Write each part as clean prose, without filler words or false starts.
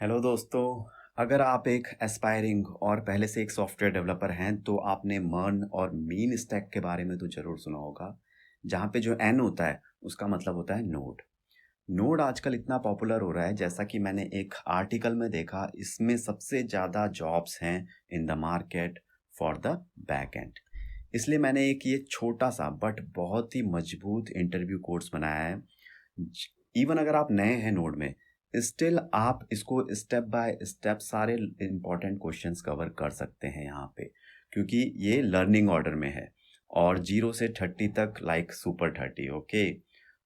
Hello दोस्तों। अगर आप एक एस्पायरिंग और पहले से एक सॉफ्टवेयर डेवलपर हैं तो आपने मर्न और मीन स्टैक के बारे में तो ज़रूर सुना होगा। जहाँ पे जो एन होता है उसका मतलब होता है नोड। नोड आजकल इतना पॉपुलर हो रहा है, जैसा कि मैंने एक आर्टिकल में देखा, इसमें सबसे ज़्यादा जॉब्स हैं in the market for the back and. इसलिए मैंने एक ये छोटा सा बट बहुत ही मजबूत इंटरव्यू कोर्स बनाया है। इवन अगर आप नए हैं नोड में, स्टिल आप इसको स्टेप बाय स्टेप सारे इंपॉर्टेंट क्वेश्चंस कवर कर सकते हैं यहाँ पे, क्योंकि ये लर्निंग ऑर्डर में है और 0 से 30 तक लाइक सुपर 30। ओके।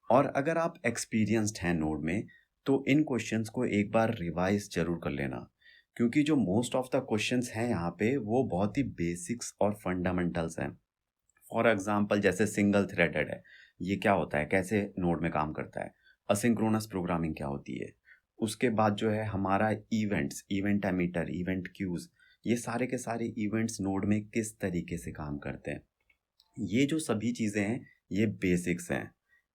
और अगर आप एक्सपीरियंस्ड हैं नोड में तो इन क्वेश्चंस को एक बार रिवाइज जरूर कर लेना, क्योंकि जो मोस्ट ऑफ द क्वेश्चंस हैं यहाँ पे वो बहुत ही बेसिक्स और फंडामेंटल्स हैं। फॉर एग्जांपल जैसे सिंगल थ्रेडेड है, ये क्या होता है, कैसे नोड में काम करता है। असिंक्रोनस प्रोग्रामिंग क्या होती है। उसके बाद जो है हमारा events, event emitter, event queues, ये सारे के सारे इवेंट्स नोड में किस तरीके से काम करते हैं। ये जो सभी चीज़ें हैं ये बेसिक्स हैं।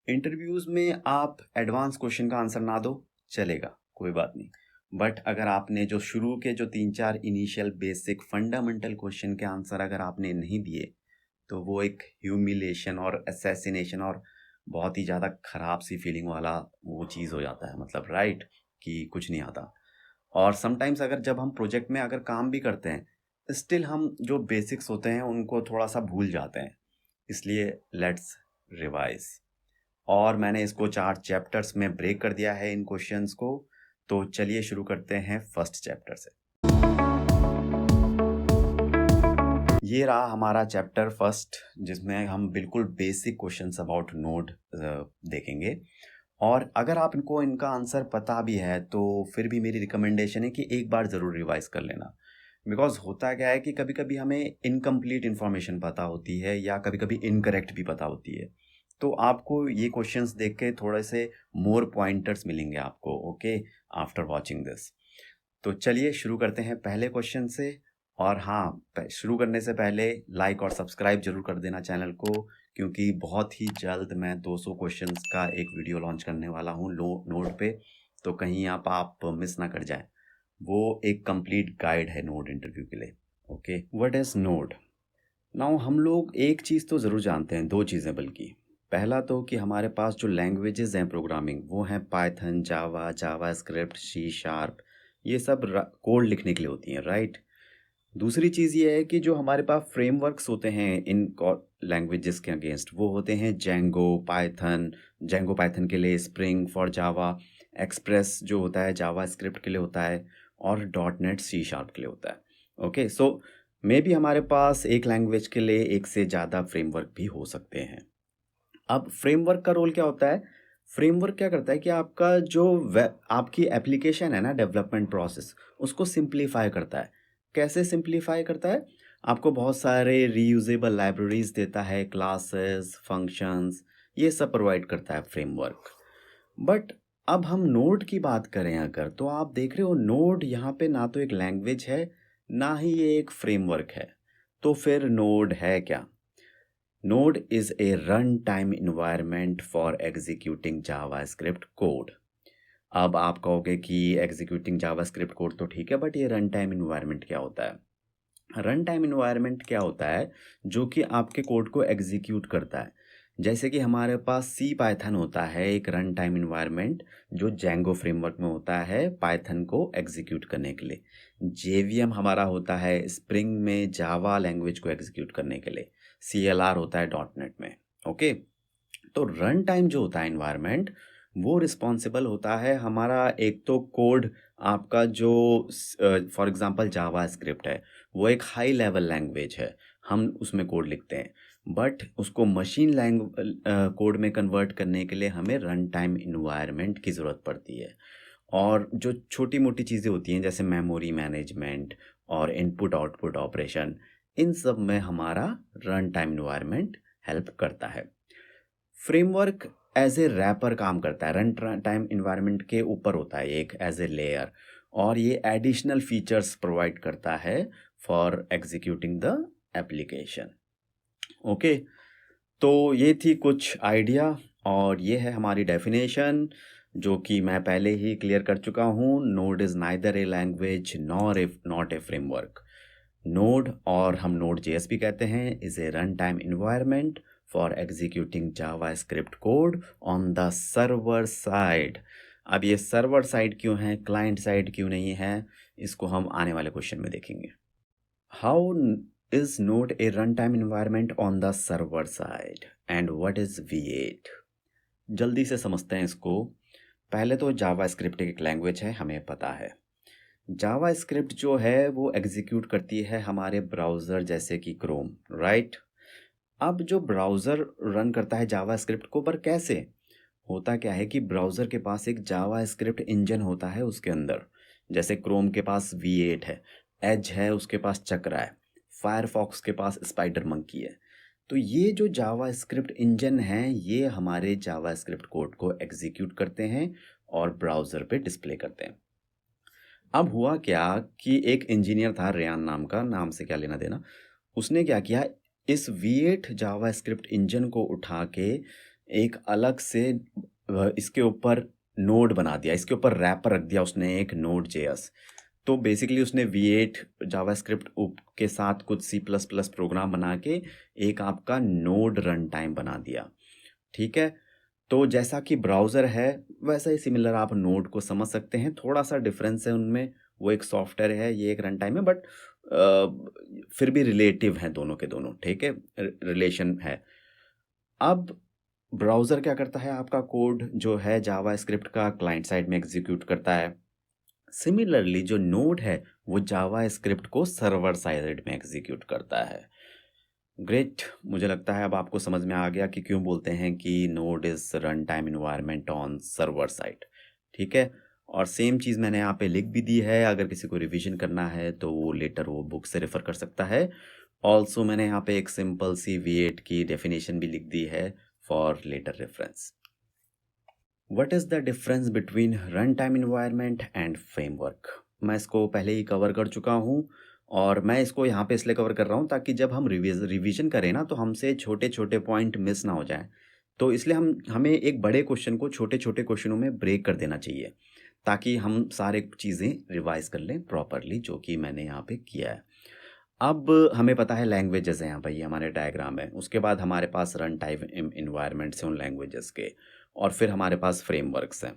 इंटरव्यूज़ में आप एडवांस क्वेश्चन का आंसर ना दो, चलेगा, कोई बात नहीं। बट अगर आपने जो शुरू के जो 3-4 इनिशियल बेसिक फंडामेंटल क्वेश्चन के आंसर अगर आपने नहीं दिए तो वो एक ह्यूमिलेशन और असैसिनेशन और बहुत ही ज़्यादा ख़राब सी फीलिंग वाला वो चीज़ हो जाता है, मतलब राइट, कि कुछ नहीं आता। और समटाइम्स अगर जब हम प्रोजेक्ट में अगर काम भी करते हैं, स्टिल हम जो बेसिक्स होते हैं उनको थोड़ा सा भूल जाते हैं। इसलिए लेट्स रिवाइज। और मैंने इसको 4 चैप्टर्स में ब्रेक कर दिया है इन क्वेश्चंस को। तो चलिए शुरू करते हैं फर्स्ट चैप्टर से। ये रहा हमारा चैप्टर फर्स्ट, जिसमें हम बिल्कुल बेसिक क्वेश्चंस अबाउट नोड देखेंगे। और अगर आप इनको इनका आंसर पता भी है तो फिर भी मेरी रिकमेंडेशन है कि एक बार ज़रूर रिवाइज कर लेना। बिकॉज होता क्या है कि कभी कभी हमें इनकम्प्लीट इन्फॉर्मेशन पता होती है या कभी कभी इनकरेक्ट भी पता होती है। तो आपको ये क्वेश्चंस देख के थोड़े से मोर पॉइंटर्स मिलेंगे आपको, ओके, आफ्टर वॉचिंग दिस। तो चलिए शुरू करते हैं पहले क्वेश्चन से। और हाँ, शुरू करने से पहले लाइक और सब्सक्राइब जरूर कर देना चैनल को, क्योंकि बहुत ही जल्द मैं 200 क्वेश्चंस का एक वीडियो लॉन्च करने वाला हूँ नोड पे। तो कहीं आप मिस ना कर जाएं। वो एक कंप्लीट गाइड है नोड इंटरव्यू के लिए। Okay, what is node. Now हम लोग एक चीज़ तो ज़रूर जानते हैं, दो चीज़ें बल्कि। पहला तो कि हमारे पास जो लैंग्वेजेस हैं प्रोग्रामिंग, वो हैं पाइथन, जावा, जावा स्क्रिप्ट, सी शार्प। ये सब कोड लिखने के लिए होती हैं, राइट। दूसरी चीज़ ये है कि जो हमारे पास फ्रेमवर्क्स होते हैं इन लैंग्वेजेस के अगेंस्ट, वो होते हैं जेंगो पाइथन। जेंगो पाइथन के लिए, स्प्रिंग फॉर जावा, एक्सप्रेस जो होता है जावा स्क्रिप्ट के लिए होता है, और डॉट नेट सी शार्प के लिए होता है। ओके, सो मे बी हमारे पास एक लैंग्वेज के लिए एक से ज़्यादा फ्रेमवर्क भी हो सकते हैं। अब फ्रेमवर्क का रोल क्या होता है। फ्रेमवर्क क्या करता है कि आपका जो आपकी एप्लीकेशन है ना, डेवलपमेंट प्रोसेस, उसको सिंप्लीफाई करता है। कैसे सिंप्लीफाई करता है। आपको बहुत सारे रीयूजेबल लाइब्रेरीज देता है, क्लासेस, फंक्शंस, ये सब प्रोवाइड करता है फ्रेमवर्क। बट अब हम नोड की बात करें अगर, तो आप देख रहे हो नोड यहाँ पे ना तो एक लैंग्वेज है, ना ही ये एक फ्रेमवर्क है। तो फिर नोड है क्या। Node is a runtime environment for executing JavaScript code. अब आप कहोगे कि एग्जीक्यूटिंग जावास्क्रिप्ट कोड तो ठीक है, बट ये रन टाइम इन्वायरमेंट क्या होता है। रन टाइम इन्वायरमेंट क्या होता है, जो कि आपके कोड को एग्जीक्यूट करता है। जैसे कि हमारे पास सी पाइथन होता है एक रन टाइम इन्वायरमेंट, जो जेंगो फ्रेमवर्क में होता है पाइथन को एग्जीक्यूट करने के लिए। जेवीएम हमारा होता है स्प्रिंग में जावा लैंग्वेज को एग्जीक्यूट करने के लिए। CLR होता है डॉट नेट में। ओके, तो रन टाइम जो होता है इन्वायरमेंट, वो रिस्पॉन्सिबल होता है हमारा एक तो कोड आपका जो, फॉर एग्जांपल जावा स्क्रिप्ट है, वो एक हाई लेवल लैंग्वेज है, हम उसमें कोड लिखते हैं। बट उसको मशीन कोड में कन्वर्ट करने के लिए हमें रन टाइम इन्वायरमेंट की ज़रूरत पड़ती है। और जो छोटी मोटी चीज़ें होती हैं जैसे मेमोरी मैनेजमेंट और इनपुट आउटपुट ऑपरेशन, इन सब में हमारा रन टाइम इन्वायरमेंट हेल्प करता है। फ्रेमवर्क एज ए रैपर काम करता है, रन टाइम इन्वायरमेंट के ऊपर होता है एक एज ए लेयर, और ये एडिशनल फीचर्स प्रोवाइड करता है for executing the application. Okay, तो ये थी कुछ आइडिया और ये है हमारी डेफिनेशन। जो कि मैं पहले ही क्लियर कर चुका हूँ। Node is neither a language nor a not a framework. Node, और हम नोड जेएस भी कहते हैं, is a run time environment for executing JavaScript code on the server side. अब ये सर्वर साइड क्यों है, क्लाइंट साइड क्यों नहीं है, इसको हम आने वाले क्वेश्चन में देखेंगे। How is Node a runtime environment on the server side and what is V8? जल्दी से समझते हैं इसको। पहले तो जावास्क्रिप्ट एक लैंग्वेज है, हमें पता है। जावास्क्रिप्ट जो है वो एग्जीक्यूट करती है हमारे ब्राउज़र जैसे कि क्रोम, राइट। अब जो ब्राउज़र रन करता है जावास्क्रिप्ट को, पर कैसे होता क्या है कि ब्राउज़र के पास एक जावास्क्रिप्ट इंजन होता है उसके अंदर। जैसे क्रोम के पास V8 है, एज है उसके पास चक्रा है, फायरफॉक्स के पास स्पाइडर मंकी है। तो ये जो जावास्क्रिप्ट इंजन है ये हमारे जावास्क्रिप्ट कोड को एग्जीक्यूट करते हैं और ब्राउज़र पे डिस्प्ले करते हैं। अब हुआ क्या कि एक इंजीनियर था रेयान नाम का, नाम से क्या लेना देना, उसने क्या किया, इस V8 जावास्क्रिप्ट इंजन को उठा के एक अलग से इसके ऊपर नोड बना दिया, इसके ऊपर रैपर रख दिया उसने, एक नोड जेएस। तो बेसिकली उसने V8 जावास्क्रिप्ट के साथ कुछ C++ प्रोग्राम बना के एक आपका नोड रन टाइम बना दिया, ठीक है। तो जैसा कि ब्राउज़र है वैसा ही सिमिलर आप नोड को समझ सकते हैं। थोड़ा सा डिफरेंस है उनमें, वो एक सॉफ्टवेयर है, ये एक रन टाइम है, बट फिर भी रिलेटिव हैं दोनों के दोनों, ठीक है, रिलेशन है। अब ब्राउज़र क्या करता है, आपका कोड जो है जावास्क्रिप्ट का क्लाइंट साइड में एग्जीक्यूट करता है। सिमिलरली जो नोड है वो जावास्क्रिप्ट को सर्वर साइड में एग्जीक्यूट करता है। ग्रेट, मुझे लगता है अब आपको समझ में आ गया कि क्यों बोलते हैं कि node is run time environment on server side, ठीक है। और सेम चीज़ मैंने यहाँ पे लिख भी दी है, अगर किसी को रिवीजन करना है तो वो लेटर वो बुक से रेफ़र कर सकता है। ऑल्सो मैंने यहाँ पे एक सिंपल सी V8 की डेफिनेशन भी लिख दी है for later reference. What is the difference between run time environment and framework? मैं इसको पहले ही कवर कर चुका हूँ और मैं इसको यहाँ पे इसलिए कवर कर रहा हूँ ताकि जब हम रिवीजन करें ना तो हमसे छोटे छोटे पॉइंट मिस ना हो जाए। तो इसलिए हमें एक बड़े क्वेश्चन को छोटे छोटे क्वेश्चनों में ब्रेक कर देना चाहिए ताकि हम सारे चीज़ें रिवाइज कर लें प्रॉपरली, जो कि मैंने यहाँ पे किया है। अब हमें पता है लैंग्वेजेस हैं, यहाँ पर ये हमारे डायग्राम है। उसके बाद हमारे पास रन टाइम इन्वायरमेंट्स हैं उन लैंग्वेजेस के, और फिर हमारे पास फ्रेमवर्क्स हैं,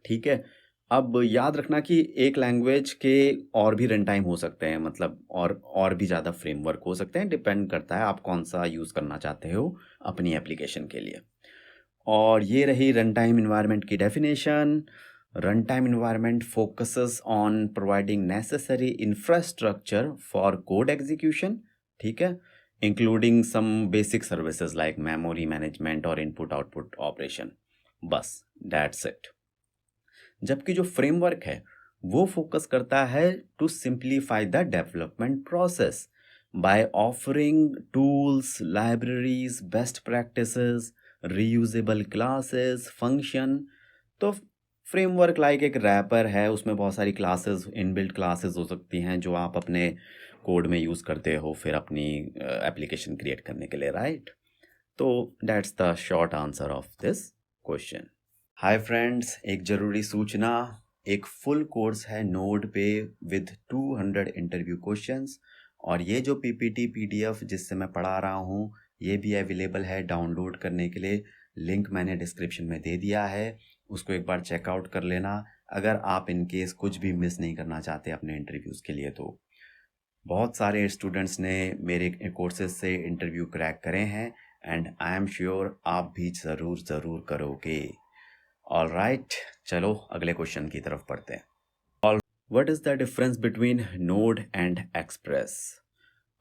ठीक है। अब याद रखना कि एक लैंग्वेज के और भी रन टाइम हो सकते हैं, मतलब और भी ज़्यादा फ्रेमवर्क हो सकते हैं, डिपेंड करता है आप कौन सा यूज़ करना चाहते हो अपनी एप्लीकेशन के लिए। और ये रही रन टाइम इन्वायरमेंट की definition. Run time environment focuses on providing necessary infrastructure for code execution, ठीक है, including some basic services like memory management और इनपुट आउटपुट ऑपरेशन। बस दैट्स इट। जबकि जो फ्रेमवर्क है वो फोकस करता है to simplify the development process by offering tools, libraries, best practices, reusable classes, function. तो फ्रेमवर्क लाइक एक रैपर है, उसमें बहुत सारी क्लासेस, इनबिल्ट क्लासेस हो सकती हैं जो आप अपने कोड में यूज़ करते हो फिर अपनी एप्लीकेशन क्रिएट करने के लिए, राइट। तो that's the short answer of this question. Hi friends, एक ज़रूरी सूचना, एक फुल कोर्स है नोड पे विद 200 इंटरव्यू क्वेश्चंस, और ये जो पीपीटी पीडीएफ जिससे मैं पढ़ा रहा हूँ ये भी अवेलेबल है डाउनलोड करने के लिए। लिंक मैंने डिस्क्रिप्शन में दे दिया है, उसको एक बार चेकआउट कर लेना अगर आप इन केस कुछ भी मिस नहीं करना चाहते अपने इंटरव्यूज़ के लिए। तो बहुत सारे स्टूडेंट्स ने मेरे कोर्सेज से इंटरव्यू क्रैक करे हैं एंड आई एम श्योर आप भी ज़रूर करोगे। ऑल राइट, चलो अगले क्वेश्चन की तरफ पढ़ते हैं। What is the difference between node and express?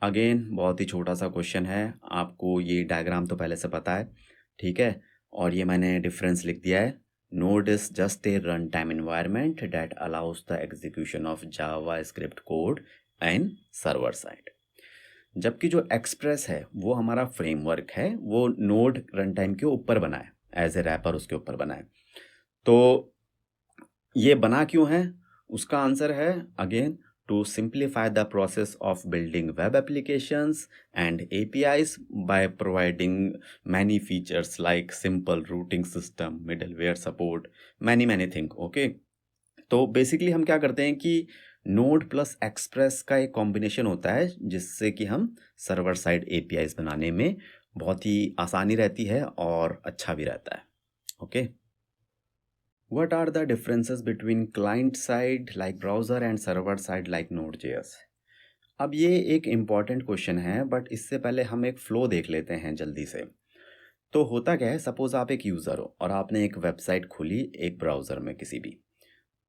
Again बहुत ही छोटा सा क्वेश्चन है, आपको ये डायग्राम तो पहले से पता है, ठीक है, और ये मैंने डिफरेंस लिख दिया है। Node is just a run time environment that allows the execution of JavaScript code in server side. जबकि जो एक्सप्रेस है वो हमारा फ्रेमवर्क है, वो नोड रन टाइम के ऊपर बना है, एज ए रैपर उसके ऊपर बना है। तो ये बना क्यों है? उसका आंसर है again to simplify the process of building web applications and APIs by providing many features like simple routing system, middleware support, many things. Okay, तो बेसिकली हम क्या करते हैं कि नोड प्लस एक्सप्रेस का एक कॉम्बिनेशन होता है जिससे कि हम सर्वर साइड एपीआईज बनाने में बहुत ही आसानी रहती है और अच्छा भी रहता है. Okay, what are the differences between client side like browser and server side like Node.js? अब ये एक इम्पॉर्टेंट क्वेश्चन है, बट इससे पहले हम एक फ़्लो देख लेते हैं जल्दी से. तो होता क्या है, सपोज़ आप एक यूज़र हो और आपने एक वेबसाइट खोली एक ब्राउज़र में किसी भी.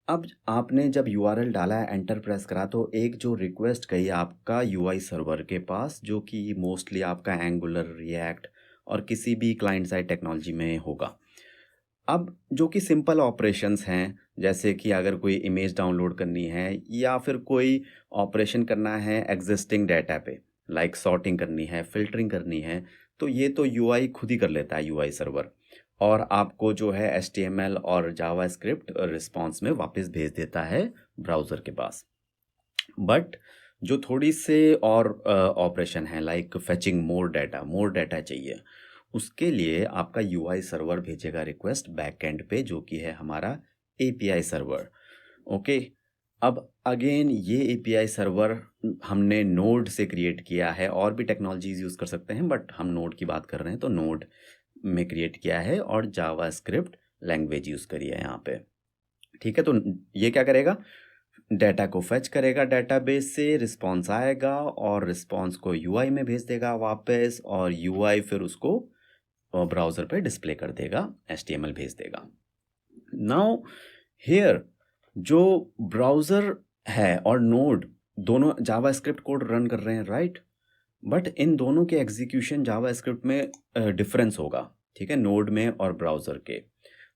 अब आपने जब यूआरएल डाला है, एंटर प्रेस करा, तो एक जो रिक्वेस्ट गई आपका यूआई सर्वर के पास, जो कि मोस्टली आपका एंगुलर, रिएक्ट और किसी भी क्लाइंट साइड टेक्नोलॉजी में होगा. अब जो कि सिंपल ऑपरेशंस हैं, जैसे कि अगर कोई इमेज डाउनलोड करनी है या फिर कोई ऑपरेशन करना है एग्जिस्टिंग डाटा पे, लाइक सॉर्टिंग करनी है, फ़िल्टरिंग करनी है, तो ये तो यूआई खुद ही कर लेता है, यूआई सर्वर, और आपको जो है एचटीएमएल और जावास्क्रिप्ट रिस्पॉन्स में वापस भेज देता है ब्राउज़र के पास. बट जो थोड़ी से और ऑपरेशन है, लाइक फेचिंग मोर डाटा चाहिए, उसके लिए आपका यूआई सर्वर भेजेगा रिक्वेस्ट बैकएंड पे, जो कि है हमारा एपीआई सर्वर. ओके, अब अगेन ये एपीआई सर्वर हमने नोड से क्रिएट किया है, और भी टेक्नोलॉजीज यूज़ कर सकते हैं बट हम नोड की बात कर रहे हैं, तो नोड में क्रिएट किया है और जावास्क्रिप्ट लैंग्वेज यूज़ करी है यहाँ पे. ठीक है, तो ये क्या करेगा, डाटा को फेच करेगा डेटाबेस से, रिस्पॉन्स आएगा और रिस्पॉन्स को यूआई में भेज देगा वापस, और यूआई फिर उसको ब्राउज़र पे डिस्प्ले कर देगा, एचटीएमएल भेज देगा. नाउ हियर जो ब्राउज़र है और नोड दोनों जावास्क्रिप्ट कोड रन कर रहे हैं, राइट, बट इन दोनों के एग्जीक्यूशन जावास्क्रिप्ट में डिफरेंस होगा. ठीक है, नोड में और ब्राउज़र के.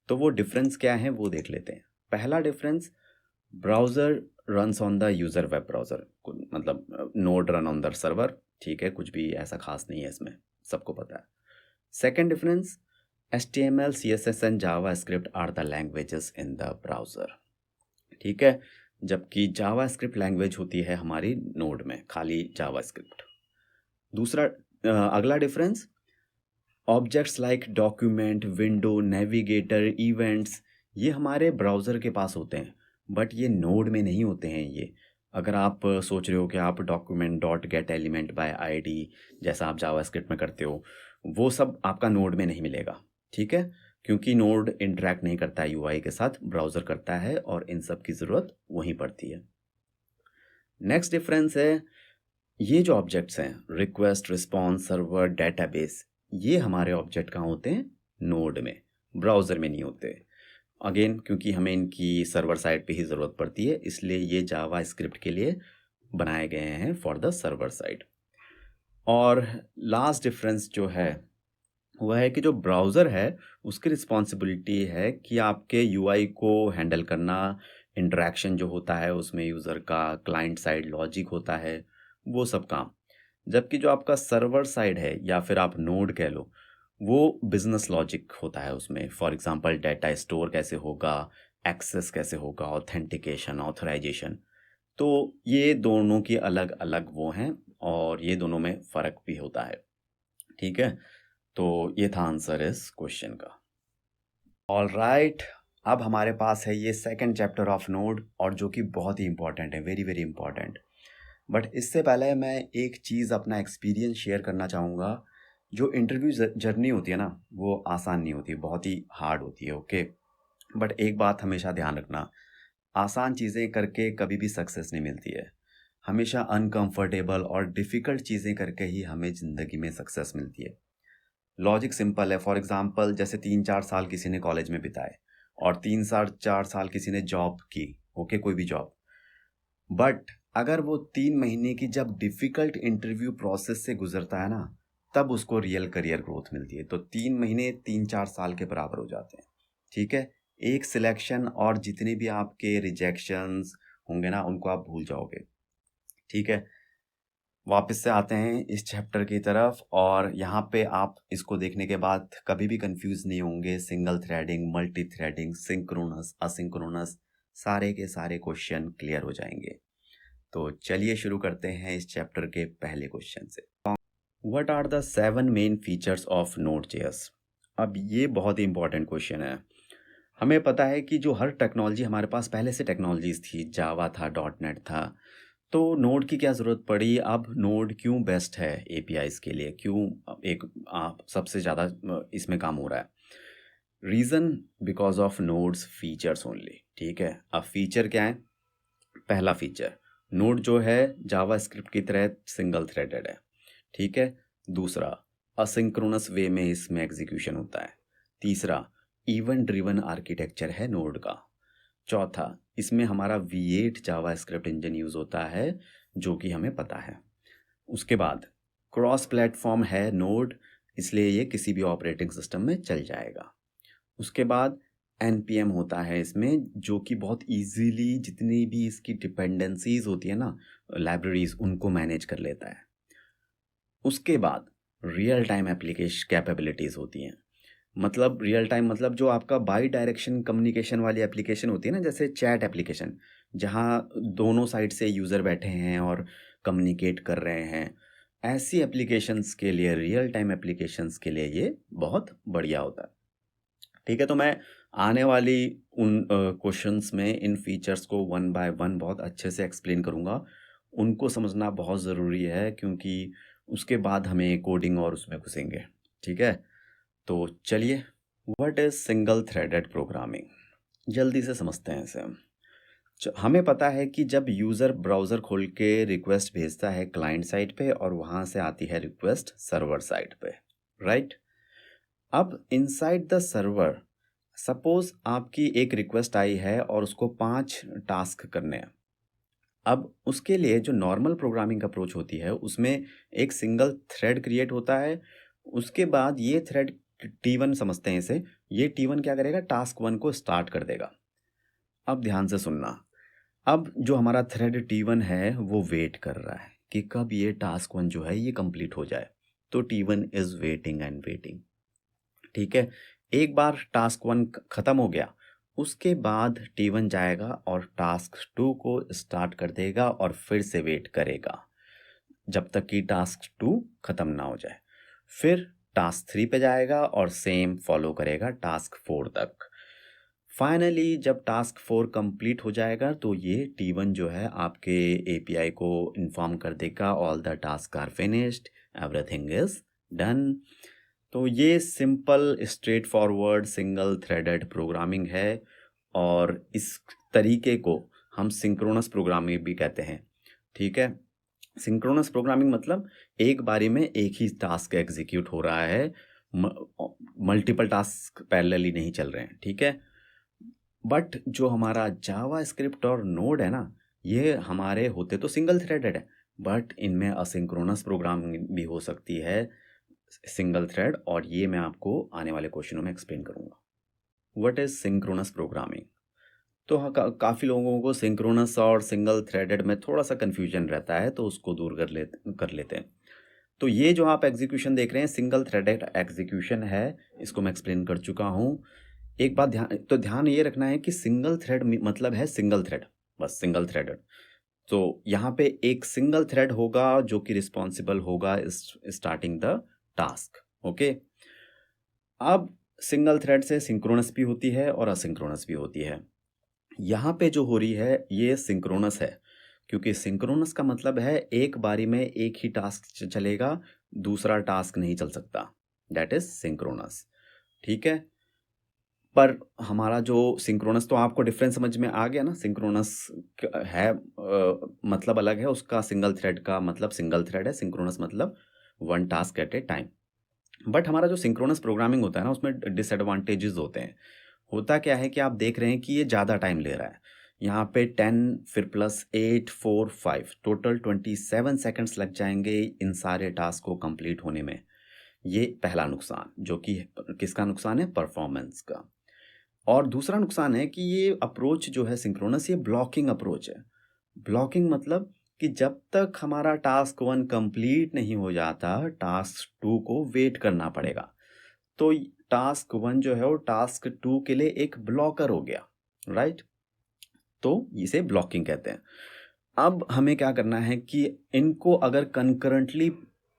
तो वो डिफरेंस क्या है वो देख लेते हैं. पहला difference, browser runs on the user web browser, मतलब node run on the server. ठीक है, कुछ भी ऐसा खास नहीं है इसमें, सबको पता है. Second difference, HTML, CSS and JavaScript are the languages in the browser. ठीक है, जबकि जावास्क्रिप्ट लैंग्वेज होती है हमारी नोड में, खाली जावास्क्रिप्ट. दूसरा अगला difference, objects like document, window, navigator, events, ये हमारे ब्राउज़र के पास होते हैं, बट ये नोड में नहीं होते हैं. ये अगर आप सोच रहे हो कि आप document dot gate element by ID जैसा आप जावास्क्रिप्ट में करते हो, वो सब आपका नोड में नहीं मिलेगा. ठीक है, क्योंकि नोड इंटरैक्ट नहीं करता है यूआई के साथ, ब्राउज़र करता है, और इन सब की ज़रूरत वहीं पड़ती है. नेक्स्ट डिफरेंस है, ये जो ऑब्जेक्ट्स हैं, रिक्वेस्ट, रिस्पॉन्स, सर्वर, डेटाबेस, ये हमारे ऑब्जेक्ट कहाँ होते हैं, नोड में, ब्राउज़र में नहीं होते. अगेन क्योंकि हमें इनकी सर्वर साइड पे ही ज़रूरत पड़ती है, इसलिए ये जावास्क्रिप्ट के लिए बनाए गए हैं फॉर द सर्वर साइड. और लास्ट डिफरेंस जो है वह है कि जो ब्राउज़र है उसकी रिस्पॉन्सिबिलिटी है कि आपके यूआई को हैंडल करना, इंटरेक्शन जो होता है उसमें यूज़र का, क्लाइंट साइड लॉजिक होता है, वो सब काम. जबकि जो आपका सर्वर साइड है, या फिर आप नोड कह लो, वो बिजनेस लॉजिक होता है उसमें. फॉर एग्जांपल डाटा स्टोर कैसे होगा, एक्सेस कैसे होगा, ऑथेंटिकेशन, ऑथराइजेशन. तो ये दोनों की अलग अलग वो हैं, और ये दोनों में फ़र्क भी होता है. ठीक है, तो ये था आंसर इस क्वेश्चन का. ऑल राइट, अब हमारे पास है ये सेकंड चैप्टर ऑफ नोड, और जो कि बहुत ही इंपॉर्टेंट है, वेरी वेरी इंपॉर्टेंट. बट इससे पहले मैं एक चीज़, अपना एक्सपीरियंस शेयर करना चाहूँगा. जो इंटरव्यू जर्नी होती है ना, वो आसान नहीं होती, बहुत ही हार्ड होती है. ओके, बट एक बात हमेशा ध्यान रखना, आसान चीज़ें करके कभी भी सक्सेस नहीं मिलती है. हमेशा अनकंफर्टेबल और डिफ़िकल्ट चीज़ें करके ही हमें ज़िंदगी में सक्सेस मिलती है. लॉजिक सिंपल है. फॉर एग्जांपल जैसे 3-4 साल किसी ने कॉलेज में बिताए, और 3-4 साल किसी ने जॉब की, ओके, कोई भी जॉब. बट अगर वो 3 महीने की जब डिफ़िकल्ट इंटरव्यू प्रोसेस से गुजरता है ना, तब उसको रियल करियर ग्रोथ मिलती है. तो 3 महीने 3-4 साल के बराबर हो जाते हैं. ठीक है, एक सिलेक्शन और जितने भी आपके रिजेक्शंस होंगे ना, उनको आप भूल जाओगे. ठीक है, वापस से आते हैं इस चैप्टर की तरफ, और यहाँ पे आप इसको देखने के बाद कभी भी कंफ्यूज नहीं होंगे. Single threading, multi threading, synchronous, asynchronous, सारे के सारे क्वेश्चन क्लियर हो जाएंगे. तो चलिए शुरू करते हैं इस चैप्टर के पहले क्वेश्चन से। What are the 7 main features of Node.js? अब ये बहुत ही इंपॉर्टेंट क्वेश्चन है। हमें पता है कि जो हर टेक्नोलॉजी हमारे पास पहले से टेक्नोलॉजीज थी, जावा था, डॉट नेट था, तो नोड की क्या ज़रूरत पड़ी? अब नोड क्यों बेस्ट है एपीआईज के लिए? क्यों एक सबसे ज़्यादा इसमें काम हो रहा है? Reason because of nodes features only. ठीक है, अब फीचर क्या है? पहला फीचर, नोड जो है जावा स्क्रिप्ट की तरह सिंगल थ्रेडेड है। ठीक है। दूसरा, असिंक्रोनस वे में इसमें एग्जीक्यूशन होता है। तीसरा, इवेंट ड्रिवन आर्किटेक्चर है नोड का। चौथा, इसमें हमारा V8 जावा स्क्रिप्ट इंजन यूज़ होता है, जो कि हमें पता है। उसके बाद क्रॉस प्लेटफॉर्म है नोड, इसलिए ये किसी भी ऑपरेटिंग सिस्टम में चल जाएगा। उसके बाद npm होता है इसमें, जो कि बहुत इजीली जितनी भी इसकी डिपेंडेंसीज होती है ना, लाइब्रेरीज, उनको मैनेज कर लेता है। उसके बाद रियल टाइम एप्लीकेशन कैपेबिलिटीज़ होती हैं। मतलब रियल टाइम मतलब जो आपका बाई डायरेक्शन कम्युनिकेशन वाली एप्लीकेशन होती है ना, जैसे चैट एप्लीकेशन, जहाँ दोनों साइड से यूज़र बैठे हैं और कम्युनिकेट कर रहे हैं, ऐसी एप्लीकेशंस के लिए, रियल टाइम एप्लीकेशंस के लिए ये बहुत बढ़िया होता है। ठीक है, तो मैं आने वाली उन क्वेश्चंस में इन फीचर्स को वन बाय वन बहुत अच्छे से एक्सप्लेन करूँगा। उनको समझना बहुत ज़रूरी है, क्योंकि उसके बाद हमें कोडिंग और उसमें घुसेंगे। ठीक है, तो चलिए, what is single threaded programming? जल्दी से समझते हैं इसे हम। हमें पता है कि जब यूज़र ब्राउज़र खोल के रिक्वेस्ट भेजता है क्लाइंट साइड पे, और वहाँ से आती है रिक्वेस्ट सर्वर साइड पे, राइट? अब इनसाइड द सर्वर, सपोज आपकी एक रिक्वेस्ट आई है और उसको 5 टास्क करने हैं। अब उसके लिए जो नॉर्मल प्रोग्रामिंग अप्रोच होती है, उसमें एक सिंगल थ्रेड क्रिएट होता है। उसके बाद ये थ्रेड T1 समझते हैं इसे, ये T1 क्या करेगा? टास्क 1 को स्टार्ट कर देगा। अब ध्यान से सुनना, अब जो हमारा थ्रेड T1 है वो वेट कर रहा है कि कब ये टास्क 1 जो है ये कंप्लीट हो जाए। तो T1 is waiting and waiting. ठीक है, एक बार टास्क 1 ख़त्म हो गया, उसके बाद T1 जाएगा और टास्क 2 को स्टार्ट कर देगा और फिर से वेट करेगा जब तक कि टास्क 2 ख़त्म ना हो जाए। फिर टास्क 3 पे जाएगा और सेम फॉलो करेगा टास्क 4 तक। फाइनली जब टास्क 4 कंप्लीट हो जाएगा, तो ये T1 जो है आपके एपीआई को इन्फॉर्म कर देगा, all the task are finished, everything is done. तो ये simple straightforward single threaded programming है, और इस तरीके को हम सिंक्रोनस प्रोग्रामिंग भी कहते हैं। ठीक है, सिंक्रोनस प्रोग्रामिंग मतलब एक बारी में एक ही टास्क एग्जीक्यूट हो रहा है, मल्टीपल टास्क पैरेलली नहीं चल रहे हैं। ठीक है, बट जो हमारा जावा स्क्रिप्ट और नोड है ना, ये हमारे होते तो सिंगल थ्रेडेड है, बट इनमें असिंक्रोनस प्रोग्रामिंग भी हो सकती है, सिंगल थ्रेड, और ये मैं आपको आने वाले क्वेश्चनों में एक्सप्लेन करूंगा। What is synchronous programming? तो हाँ, काफ़ी लोगों को सिंक्रोनस और सिंगल थ्रेडेड में थोड़ा सा कन्फ्यूजन रहता है, तो उसको दूर कर लेते हैं। तो ये जो आप एग्जीक्यूशन देख रहे हैं, सिंगल थ्रेडेड एग्जीक्यूशन है, इसको मैं एक्सप्लेन कर चुका हूँ। एक बात ध्यान ये रखना है कि सिंगल थ्रेड मतलब है सिंगल थ्रेड, बस सिंगल थ्रेडेड। तो यहाँ पे एक सिंगल थ्रेड होगा जो कि रिस्पॉन्सिबल होगा स्टार्टिंग द टास्क। ओके, अब सिंगल थ्रेड से सिंक्रोनस भी होती है और असिंक्रोनस भी होती है। यहाँ पे जो हो रही है ये सिंक्रोनस है, क्योंकि सिंक्रोनस का मतलब है एक बारी में एक ही टास्क चलेगा, दूसरा टास्क नहीं चल सकता, दैट इज सिंक्रोनस। ठीक है, पर हमारा जो सिंक्रोनस, तो आपको डिफरेंस समझ में आ गया ना? सिंक्रोनस है मतलब अलग है, उसका सिंगल थ्रेड का मतलब सिंगल थ्रेड है, सिंक्रोनस मतलब one task at A time. But हमारा जो सिंक्रोनस प्रोग्रामिंग होता है ना, उसमें डिसएडवांटेजेस होते हैं। होता क्या है कि आप देख रहे हैं कि ये ज़्यादा टाइम ले रहा है। यहाँ पे 10 फिर प्लस 8 4 5 टोटल 27 सेकंड्स लग जाएंगे इन सारे टास्क को कंप्लीट होने में। ये पहला नुकसान, जो कि किसका नुकसान है? परफॉर्मेंस का। और दूसरा नुकसान है कि ये अप्रोच जो है सिंक्रोनस, ये ब्लॉकिंग अप्रोच है। ब्लॉकिंग मतलब कि जब तक हमारा टास्क 1 कंप्लीट नहीं हो जाता, टास्क 2 को वेट करना पड़ेगा। तो टास्क 1 जो है वो टास्क 2 के लिए एक ब्लॉकर हो गया, राइट? तो इसे ब्लॉकिंग कहते हैं। अब हमें क्या करना है कि इनको अगर कंकरेंटली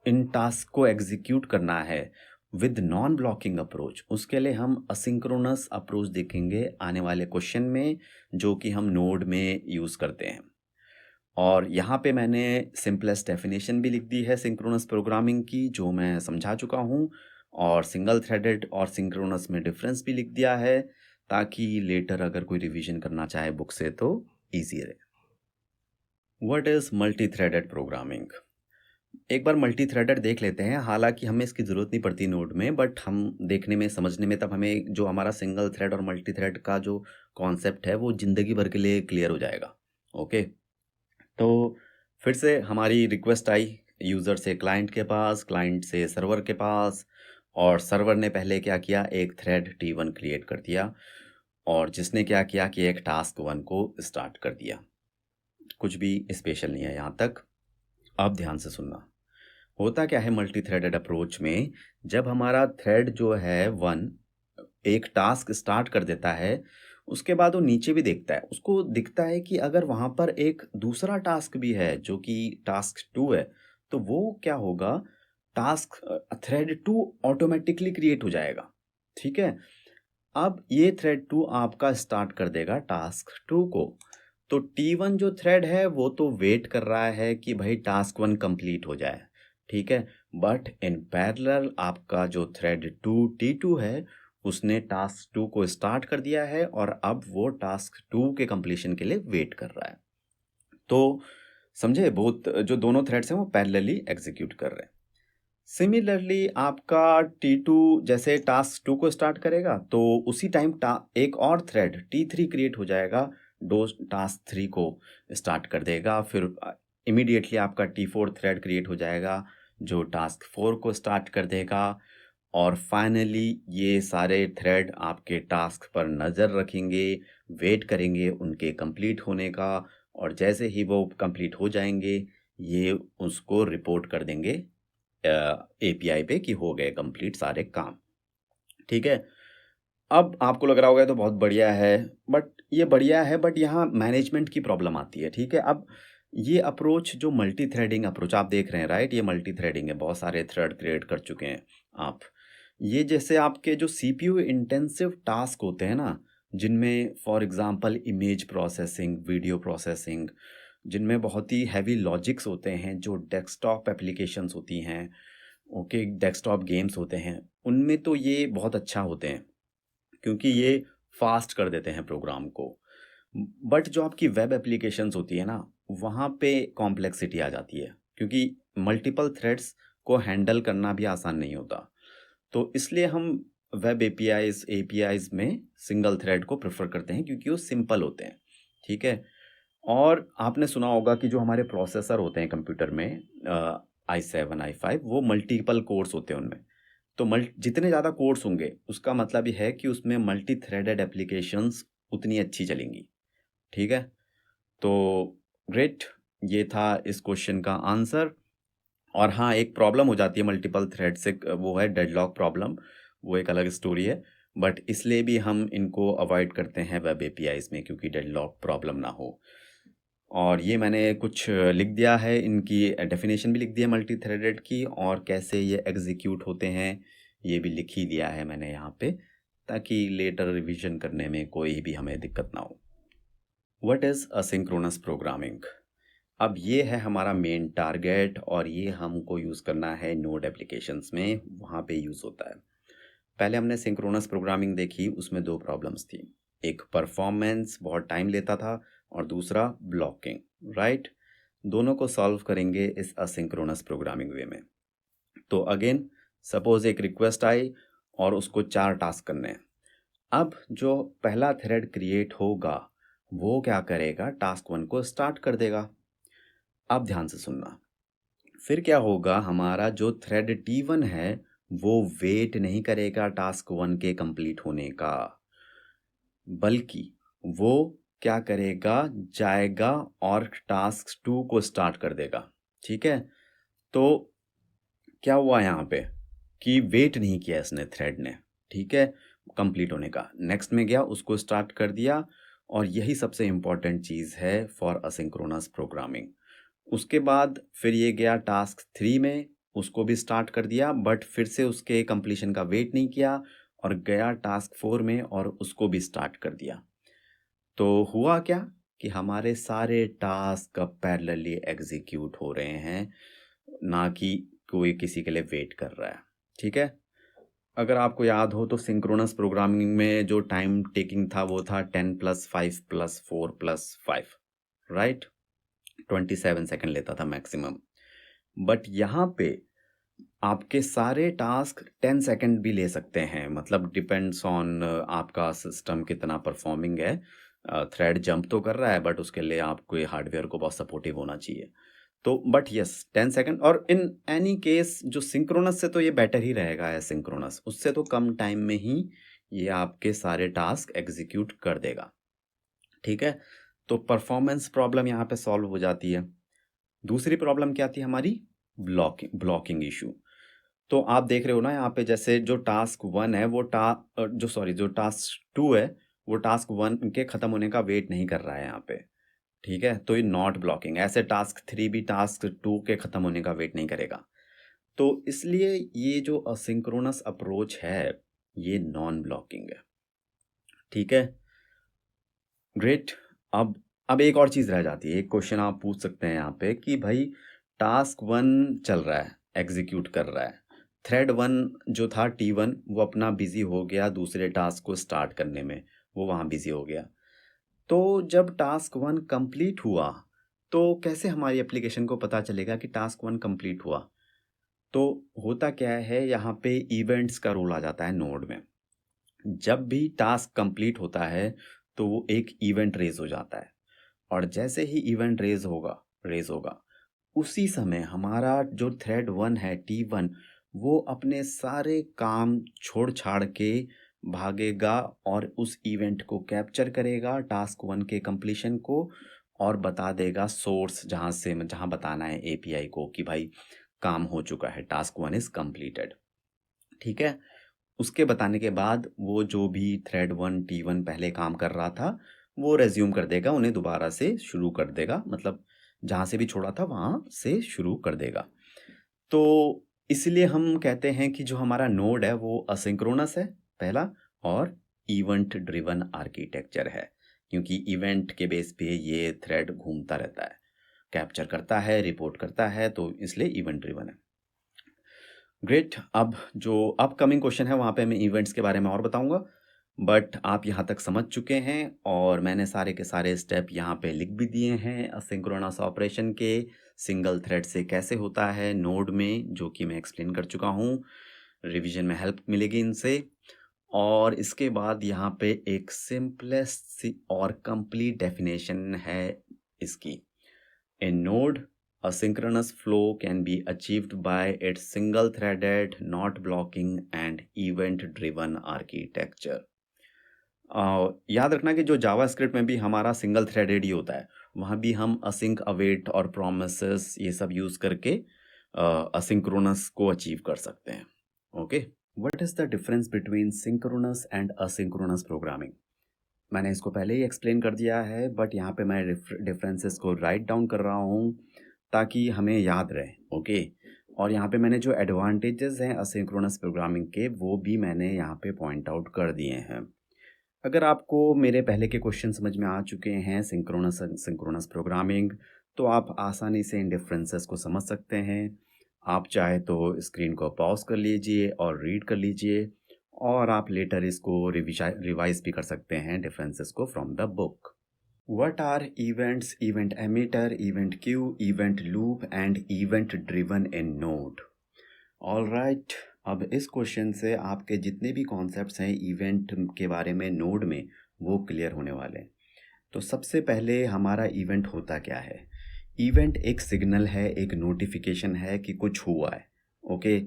इन टास्क को एग्जीक्यूट करना है विद नॉन ब्लॉकिंग अप्रोच, उसके लिए हम असिंक्रोनस अप्रोच देखेंगे आने वाले क्वेश्चन में, जो कि हम नोड में यूज़ करते हैं। और यहाँ पे मैंने सिंपलेस्ट डेफिनेशन भी लिख दी है सिंक्रोनस प्रोग्रामिंग की, जो मैं समझा चुका हूँ, और सिंगल थ्रेडेड और सिंक्रोनस में डिफरेंस भी लिख दिया है, ताकि लेटर अगर कोई रिवीजन करना चाहे बुक से तो ईजी रहे। What is multi threaded programming? एक बार मल्टी थ्रेडेड देख लेते हैं, हालांकि हमें इसकी ज़रूरत नहीं पड़ती नोड में, बट हम देखने में समझने में तब हमें जो हमारा सिंगल थ्रेड और मल्टी थ्रेड का जो कॉन्सेप्ट है वो ज़िंदगी भर के लिए क्लियर हो जाएगा। ओके, तो फिर से हमारी रिक्वेस्ट आई यूज़र से क्लाइंट के पास, क्लाइंट से सर्वर के पास, और सर्वर ने पहले क्या किया, एक थ्रेड T1 क्रिएट कर दिया, और जिसने क्या किया कि एक टास्क 1 को स्टार्ट कर दिया। कुछ भी स्पेशल नहीं है यहाँ तक। अब ध्यान से सुनना, होता क्या है मल्टी थ्रेडेड अप्रोच में, जब हमारा थ्रेड जो है 1 एक टास्क स्टार्ट कर देता है, उसके बाद वो नीचे भी देखता है, उसको दिखता है कि अगर वहाँ पर एक दूसरा टास्क भी है जो कि टास्क 2 है, तो वो क्या होगा, टास्क थ्रेड 2 ऑटोमेटिकली क्रिएट हो जाएगा। ठीक है? अब ये थ्रेड 2 आपका स्टार्ट कर देगा टास्क 2 को। तो T1 जो थ्रेड है वो तो वेट कर रहा है कि भाई टास्क 1 कंप्लीट हो जाए। ठीक है? बट इन पैरेलल आपका जो थ्रेड 2 T2 है, उसने टास्क 2 को स्टार्ट कर दिया है, और अब वो टास्क 2 के कंप्लीशन के लिए वेट कर रहा है। तो समझे, बोथ जो दोनों थ्रेड्स हैं वो पैरेलली एग्जीक्यूट कर रहे हैं। सिमिलरली आपका T2 जैसे टास्क 2 को स्टार्ट करेगा, तो उसी टाइम एक और थ्रेड T3 क्रिएट हो जाएगा, दो टास्क 3 को स्टार्ट कर देगा। फिर इमीडिएटली आपका T4 थ्रेड क्रिएट हो जाएगा, जो टास्क 4 को स्टार्ट कर देगा। और फाइनली ये सारे थ्रेड आपके टास्क पर नज़र रखेंगे, वेट करेंगे उनके कंप्लीट होने का, और जैसे ही वो कंप्लीट हो जाएंगे, ये उसको रिपोर्ट कर देंगे एपीआई पे कि हो गए कंप्लीट सारे काम। ठीक है? अब आपको लग रहा होगा ये तो बहुत बढ़िया है, बट ये बढ़िया है, बट यहाँ मैनेजमेंट की प्रॉब्लम आती है। ठीक है? अब ये अप्रोच जो मल्टी थ्रेडिंग अप्रोच आप देख रहे हैं, राइट? ये मल्टी थ्रेडिंग है, बहुत सारे थ्रेड क्रिएट कर चुके हैं आप। ये जैसे आपके जो सीपीयू इंटेंसिव टास्क होते हैं ना, जिनमें for example image processing, video processing, जिनमें बहुत ही हैवी लॉजिक्स होते हैं, जो डेस्कटॉप एप्लीकेशंस होती हैं, ओके, डेस्कटॉप गेम्स होते हैं, उनमें तो ये बहुत अच्छा होते हैं, क्योंकि ये फास्ट कर देते हैं प्रोग्राम को। बट जो आपकी वेब एप्लीकेशंस होती है ना, वहाँ पे कॉम्प्लेक्सिटी आ जाती है, क्योंकि मल्टीपल थ्रेड्स को हैंडल करना भी आसान नहीं होता। तो इसलिए हम वेब एपीआईज में सिंगल थ्रेड को प्रेफर करते हैं, क्योंकि वो सिंपल होते हैं। ठीक है? और आपने सुना होगा कि जो हमारे प्रोसेसर होते हैं कंप्यूटर में, i7 i5, वो मल्टीपल कोर्स होते हैं उनमें। तो जितने ज़्यादा कोर्स होंगे, उसका मतलब ये है कि उसमें मल्टी थ्रेडेड एप्लीकेशंस उतनी अच्छी चलेंगी। ठीक है? तो ग्रेट, ये था इस क्वेश्चन का आंसर। और हाँ, एक प्रॉब्लम हो जाती है मल्टीपल थ्रेड से, वो है डेडलॉक प्रॉब्लम, वो एक अलग स्टोरी है। बट इसलिए भी हम इनको अवॉइड करते हैं वेब एपीआईज में, क्योंकि डेडलॉक प्रॉब्लम ना हो। और ये मैंने कुछ लिख दिया है, इनकी डेफिनेशन भी लिख दी है मल्टी थ्रेडेड की, और कैसे ये एग्जीक्यूट होते हैं ये भी लिख ही दिया है मैंने यहाँ पे, ताकि लेटर रिवीजन करने में कोई भी हमें दिक्कत ना हो। What is asynchronous programming? अब ये है हमारा मेन टारगेट, और ये हमको यूज़ करना है नोड एप्लीकेशंस में, वहाँ पे यूज़ होता है। पहले हमने सिंक्रोनस प्रोग्रामिंग देखी, उसमें दो प्रॉब्लम्स थी। एक परफॉर्मेंस बहुत टाइम लेता था, और दूसरा ब्लॉकिंग, राइट? दोनों को सॉल्व करेंगे इस असिंक्रोनस प्रोग्रामिंग वे में। तो अगेन, सपोज एक रिक्वेस्ट आई और उसको 4 टास्क करने हैं। अब जो पहला थ्रेड क्रिएट होगा, वो क्या करेगा, टास्क 1 को स्टार्ट कर देगा। अब ध्यान से सुनना, फिर क्या होगा, हमारा जो थ्रेड T1 है, वो वेट नहीं करेगा टास्क 1 के कंप्लीट होने का, बल्कि वो क्या करेगा, जाएगा और टास्क 2 को स्टार्ट कर देगा। ठीक है? तो क्या हुआ यहाँ पे कि वेट नहीं किया इसने, थ्रेड ने। ठीक है? कंप्लीट होने का, नेक्स्ट में गया, उसको स्टार्ट कर दिया, और यही सबसे इम्पॉर्टेंट चीज़ है फॉर असिंक्रोनस प्रोग्रामिंग। उसके बाद फिर ये गया टास्क 3 में, उसको भी स्टार्ट कर दिया बट फिर से उसके कंप्लीशन का वेट नहीं किया और गया टास्क 4 में और उसको भी स्टार्ट कर दिया। तो हुआ क्या कि हमारे सारे टास्क अब पैरेलली एग्जीक्यूट हो रहे हैं, ना कि कोई किसी के लिए वेट कर रहा है। ठीक है? अगर आपको याद हो तो सिंक्रोनस प्रोग्रामिंग में जो टाइम टेकिंग था वो था 10 + 5 + 4 + 5, राइट? 27 सेकंड लेता था मैक्सिमम। बट यहाँ पे आपके सारे टास्क 10 सेकंड भी ले सकते हैं, मतलब डिपेंड्स ऑन आपका सिस्टम कितना परफॉर्मिंग है। थ्रेड जंप तो कर रहा है बट उसके लिए आपको हार्डवेयर को बहुत सपोर्टिव होना चाहिए। तो बट यस 10 सेकंड, और इन एनी केस जो सिंक्रोनस से तो ये बेटर ही रहेगा एसिंक्रोनस, उससे तो कम टाइम में ही ये आपके सारे टास्क एग्जीक्यूट कर देगा। ठीक है? तो परफॉर्मेंस प्रॉब्लम यहाँ पे सॉल्व हो जाती है। दूसरी प्रॉब्लम क्या थी हमारी? Blocking issue. तो आप देख रहे हो ना यहाँ पे, जैसे जो टास्क 1 है वो जो टास्क 2 है वो टास्क 1 के ख़त्म होने का वेट नहीं कर रहा है यहाँ पे। ठीक है? तो ये नॉट ब्लॉकिंग। ऐसे टास्क 3 भी टास्क 2 के ख़त्म होने का वेट नहीं करेगा। तो इसलिए ये जो असिंक्रोनस अप्रोच है, ये नॉन ब्लॉकिंग है। ठीक है? ग्रेट। अब एक और चीज़ रह जाती है। एक क्वेश्चन आप पूछ सकते हैं यहाँ पे कि भाई टास्क 1 चल रहा है, एग्जीक्यूट कर रहा है। थ्रेड 1 जो था T1 वो अपना बिज़ी हो गया दूसरे टास्क को स्टार्ट करने में, वो वहाँ बिज़ी हो गया। तो जब टास्क 1 कंप्लीट हुआ, तो कैसे हमारी एप्लीकेशन को पता चलेगा कि टास्क 1 कंप्लीट हुआ? तो होता क्या है, यहाँ पे इवेंट्स का रोल आ जाता है नोड में। जब भी टास्क कंप्लीट होता है तो वो एक इवेंट रेज हो जाता है, और जैसे ही इवेंट रेज होगा उसी समय हमारा जो थ्रेड 1 है T1, वो अपने सारे काम छोड़ छाड़ के भागेगा और उस इवेंट को कैप्चर करेगा, टास्क 1 के कंप्लीशन को, और बता देगा सोर्स जहाँ बताना है एपीआई को कि भाई काम हो चुका है, टास्क 1 इज कंप्लीटेड। ठीक है? उसके बताने के बाद वो जो भी थ्रेड 1 T1 पहले काम कर रहा था वो रेज्यूम कर देगा, उन्हें दोबारा से शुरू कर देगा, मतलब जहाँ से भी छोड़ा था वहाँ से शुरू कर देगा। तो इसलिए हम कहते हैं कि जो हमारा नोड है वो असिंक्रोनस है, पहला, और इवेंट ड्रिवन आर्किटेक्चर है, क्योंकि इवेंट के बेस पे ये थ्रेड घूमता रहता है, कैप्चर करता है, रिपोर्ट करता है, तो इसलिए इवेंट ड्रिवन है। ग्रेट। अब जो अपकमिंग क्वेश्चन है वहाँ पे मैं इवेंट्स के बारे में और बताऊंगा, बट आप यहाँ तक समझ चुके हैं और मैंने सारे के सारे स्टेप यहाँ पे लिख भी दिए हैं असिंक्रोनस ऑपरेशन के, सिंगल थ्रेड से कैसे होता है नोड में, जो कि मैं एक्सप्लेन कर चुका हूँ। रिवीजन में हेल्प मिलेगी इनसे। और इसके बाद यहाँ पे एक सिंपलेस्ट सी और कंप्लीट डेफिनेशन है इसकी। A node asynchronous flow can be achieved by its single-threaded, not blocking and event-driven architecture. याद रखना कि जो जावास्क्रिप्ट में भी हमारा सिंगल थ्रेडेड ही होता है, वहाँ भी हम असिंक, अवेट और प्रोमिसेस ये सब यूज़ करके असिंक्रोनस को अचीव कर सकते हैं। Okay, what is the difference between synchronous and asynchronous programming? मैंने इसको पहले ही एक्सप्लेन कर दिया है, बट यहाँ पे मैं डिफरेंसेस को राइट डाउन कर रहा हूँ ताकि हमें याद रहे। ओके, और यहाँ पे मैंने जो एडवांटेजेस हैं असिंक्रोनस प्रोग्रामिंग के वो भी मैंने यहाँ पे पॉइंट आउट कर दिए हैं। अगर आपको मेरे पहले के क्वेश्चन समझ में आ चुके हैं सिंक्रोनस सिंक्रोनस प्रोग्रामिंग, तो आप आसानी से इन डिफरेंसेस को समझ सकते हैं। आप चाहे तो स्क्रीन को पॉज कर लीजिए और रीड कर लीजिए, और आप लेटर इसको रिवाइज भी कर सकते हैं डिफरेंसेस को from the book. What are events, event emitter, event queue, event loop and event driven in node? All right, अब इस क्वेश्चन से आपके जितने भी कॉन्सेप्ट्स हैं इवेंट के बारे में नोड में वो क्लियर होने वाले हैं। तो सबसे पहले हमारा इवेंट होता क्या है? इवेंट एक सिग्नल है, एक नोटिफिकेशन है कि कुछ हुआ है। ओके,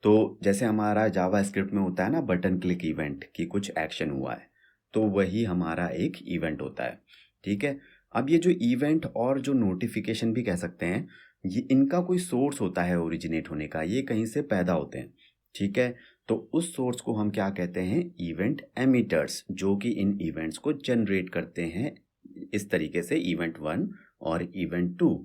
तो जैसे हमारा जावा स्क्रिप्ट में होता है ना बटन क्लिक इवेंट कि कुछ एक्शन हुआ है, तो वही हमारा एक इवेंट होता है। ठीक है? अब ये जो इवेंट और जो नोटिफिकेशन भी कह सकते हैं, ये इनका कोई सोर्स होता है ओरिजिनेट होने का, ये कहीं से पैदा होते हैं। ठीक है? तो उस सोर्स को हम क्या कहते हैं? इवेंट एमिटर्स, जो कि इन इवेंट्स को जनरेट करते हैं इस तरीके से, इवेंट 1 और इवेंट 2।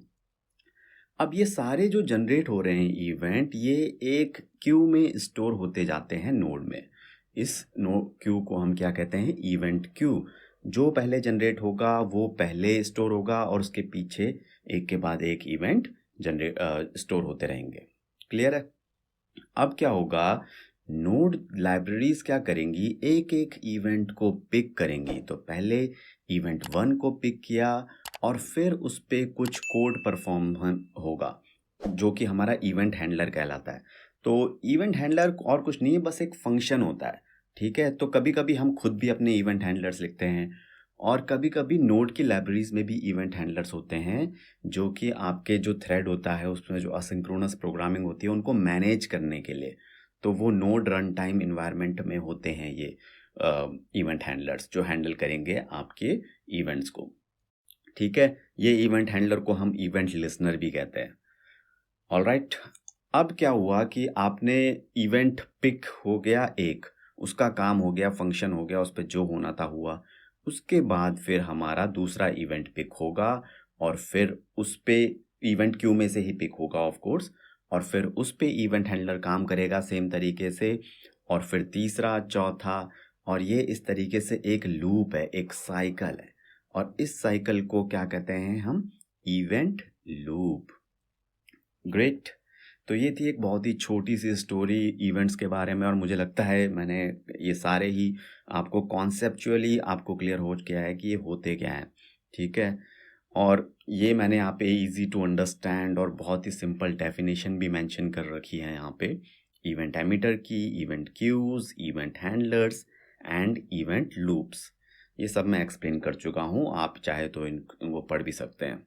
अब ये सारे जो जनरेट हो रहे हैं इवेंट, ये एक क्यू में स्टोर होते जाते हैं नोड में। इस क्यू को हम क्या कहते हैं? Event Q. जो पहले जनरेट होगा वो पहले स्टोर होगा और उसके पीछे एक के बाद एक इवेंट जनरेट स्टोर होते रहेंगे। क्लियर है? अब क्या होगा? नोड लाइब्रेरीज क्या करेंगी? एक एक इवेंट को पिक करेंगी। तो पहले इवेंट 1 को पिक किया और फिर उस पे कुछ कोड परफॉर्म होगा, जो कि हमारा इवेंट हैंडलर कहलाता है। तो इवेंट हैंडलर और कुछ नहीं है, बस एक फंक्शन होता है। ठीक है? तो कभी कभी हम खुद भी अपने इवेंट हैंडलर्स लिखते हैं, और कभी कभी नोड की लाइब्रेरीज में भी इवेंट हैंडलर्स होते हैं, जो कि आपके जो थ्रेड होता है उसमें जो असिंक्रोनस प्रोग्रामिंग होती है उनको मैनेज करने के लिए। तो वो नोड रन टाइम इन्वायरमेंट में होते हैं ये इवेंट हैंडलर्स, जो हैंडल करेंगे आपके इवेंट्स को। ठीक है? ये इवेंट हैंडलर को हम इवेंट लिसनर भी कहते हैं। ऑलराइट, अब क्या हुआ कि आपने इवेंट पिक हो गया एक, उसका काम हो गया, फंक्शन हो गया, उस पर जो होना था हुआ। उसके बाद फिर हमारा दूसरा इवेंट पिक होगा और फिर उस पे इवेंट क्यू में से ही पिक होगा ऑफ कोर्स, और फिर उस पे इवेंट हैंडलर काम करेगा सेम तरीके से, और फिर तीसरा, चौथा, और ये इस तरीके से एक लूप है, एक साइकिल है। और इस साइकिल को क्या कहते हैं हम? Event loop. ग्रेट। तो ये थी एक बहुत ही छोटी सी स्टोरी इवेंट्स के बारे में, और मुझे लगता है मैंने ये सारे ही आपको कॉन्सेप्चुअली आपको क्लियर हो गया है कि ये होते क्या हैं। ठीक है? और ये मैंने यहाँ पे इजी टू अंडरस्टैंड और बहुत ही सिंपल डेफिनेशन भी मेंशन कर रखी है यहाँ पे, इवेंट एमिटर की, event queues, event handlers and event loops. ये सब मैं एक्सप्लेन कर चुका हूँ, आप चाहे तो इनको पढ़ भी सकते हैं।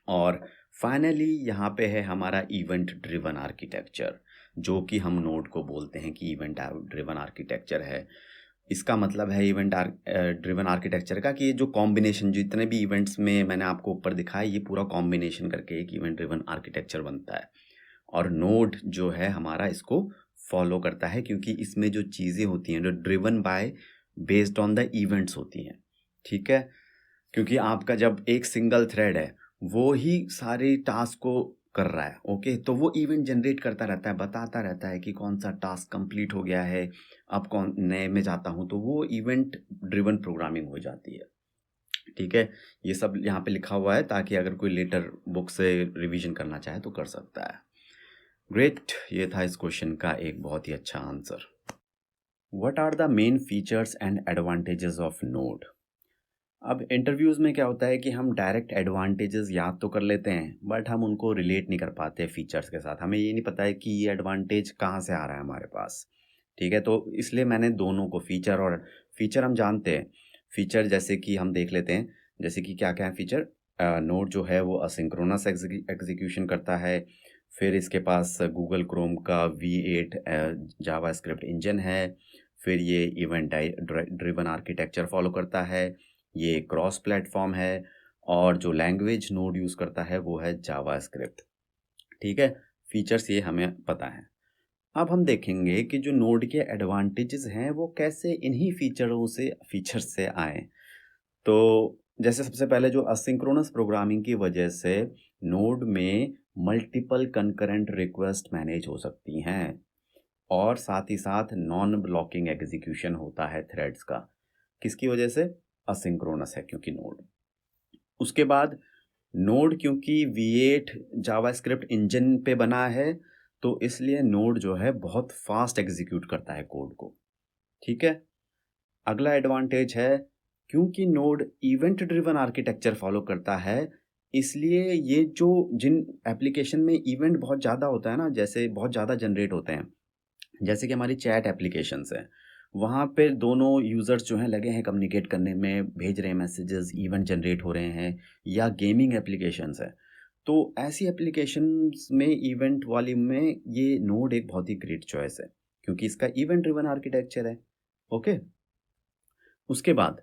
और फाइनली यहाँ पे है हमारा इवेंट ड्रिवन आर्किटेक्चर, जो कि हम नोड को बोलते हैं कि इवेंट ड्रिवन आर्किटेक्चर है। इसका मतलब है इवेंट ड्रिवन आर्किटेक्चर का कि ये जो कॉम्बिनेशन, जितने भी इवेंट्स में मैंने आपको ऊपर दिखाया, ये पूरा कॉम्बिनेशन करके एक इवेंट ड्रिवन आर्किटेक्चर बनता है। और नोड जो है हमारा इसको फॉलो करता है, क्योंकि इसमें जो चीज़ें होती हैं जो driven by based on the events होती हैं। ठीक है? क्योंकि आपका जब एक सिंगल थ्रेड है, वो ही सारे टास्क को कर रहा है, ओके, तो वो इवेंट जनरेट करता रहता है, बताता रहता है कि कौन सा टास्क कंप्लीट हो गया है, अब कौन नए में जाता हूँ, तो वो इवेंट ड्रिवन प्रोग्रामिंग हो जाती है। ठीक है? ये सब यहाँ पे लिखा हुआ है ताकि अगर कोई लेटर बुक से रिवीजन करना चाहे तो कर सकता है। ग्रेट, ये था इस क्वेश्चन का एक बहुत ही अच्छा answer. What are the main features and advantages of node? अब इंटरव्यूज़ में क्या होता है कि हम डायरेक्ट एडवांटेजेस याद तो कर लेते हैं, बट हम उनको रिलेट नहीं कर पाते फीचर्स के साथ। हमें ये नहीं पता है कि ये एडवांटेज कहाँ से आ रहा है हमारे पास। ठीक है? तो इसलिए मैंने दोनों को, फीचर हम जानते हैं। फीचर जैसे कि हम देख लेते हैं, जैसे कि क्या-क्या है फीचर। नोड जो है वो असिंक्रोनस एग्जीक्यूशन करता है। फिर इसके पास गूगल क्रोम का V8 जावास्क्रिप्ट इंजन है। फिर ये इवेंट ड्रिवन आर्किटेक्चर फॉलो करता है। ये क्रॉस प्लेटफॉर्म है, और जो लैंग्वेज नोड यूज़ करता है वो है जावास्क्रिप्ट। ठीक है? फीचर्स ये हमें पता है। अब हम देखेंगे कि जो नोड के एडवांटेजेस हैं वो कैसे इन्हीं फीचर्स से आए। तो जैसे सबसे पहले जो असिंक्रोनस प्रोग्रामिंग की वजह से नोड में मल्टीपल कंकरेंट रिक्वेस्ट मैनेज हो सकती हैं, और साथ ही साथ नॉन ब्लॉकिंग एग्जीक्यूशन होता है थ्रेड्स का। किसकी वजह से? असिंक्रोनस है क्योंकि नोड। उसके बाद नोड क्योंकि V8 जावास्क्रिप्ट इंजन पे बना है, तो इसलिए नोड जो है बहुत फास्ट एग्जीक्यूट करता है कोड को। ठीक है? अगला एडवांटेज है, क्योंकि node event driven architecture follow करता है, इसलिए ये जो जिन एप्लीकेशन में इवेंट बहुत ज़्यादा होता है ना, जैसे बहुत ज़्यादा जनरेट होते हैं, जैसे कि हमारी चैट एप्लीकेशंस हैं, वहाँ पे दोनों यूज़र्स जो हैं लगे हैं कम्युनिकेट करने में, भेज रहे हैं मैसेजेस, इवेंट जनरेट हो रहे हैं, या गेमिंग एप्लीकेशंस हैं। तो ऐसी एप्लीकेशंस में, इवेंट वाली में, ये नोड एक बहुत ही ग्रेट चॉइस है, क्योंकि इसका इवेंट ड्रिवन आर्किटेक्चर है। ओके? उसके बाद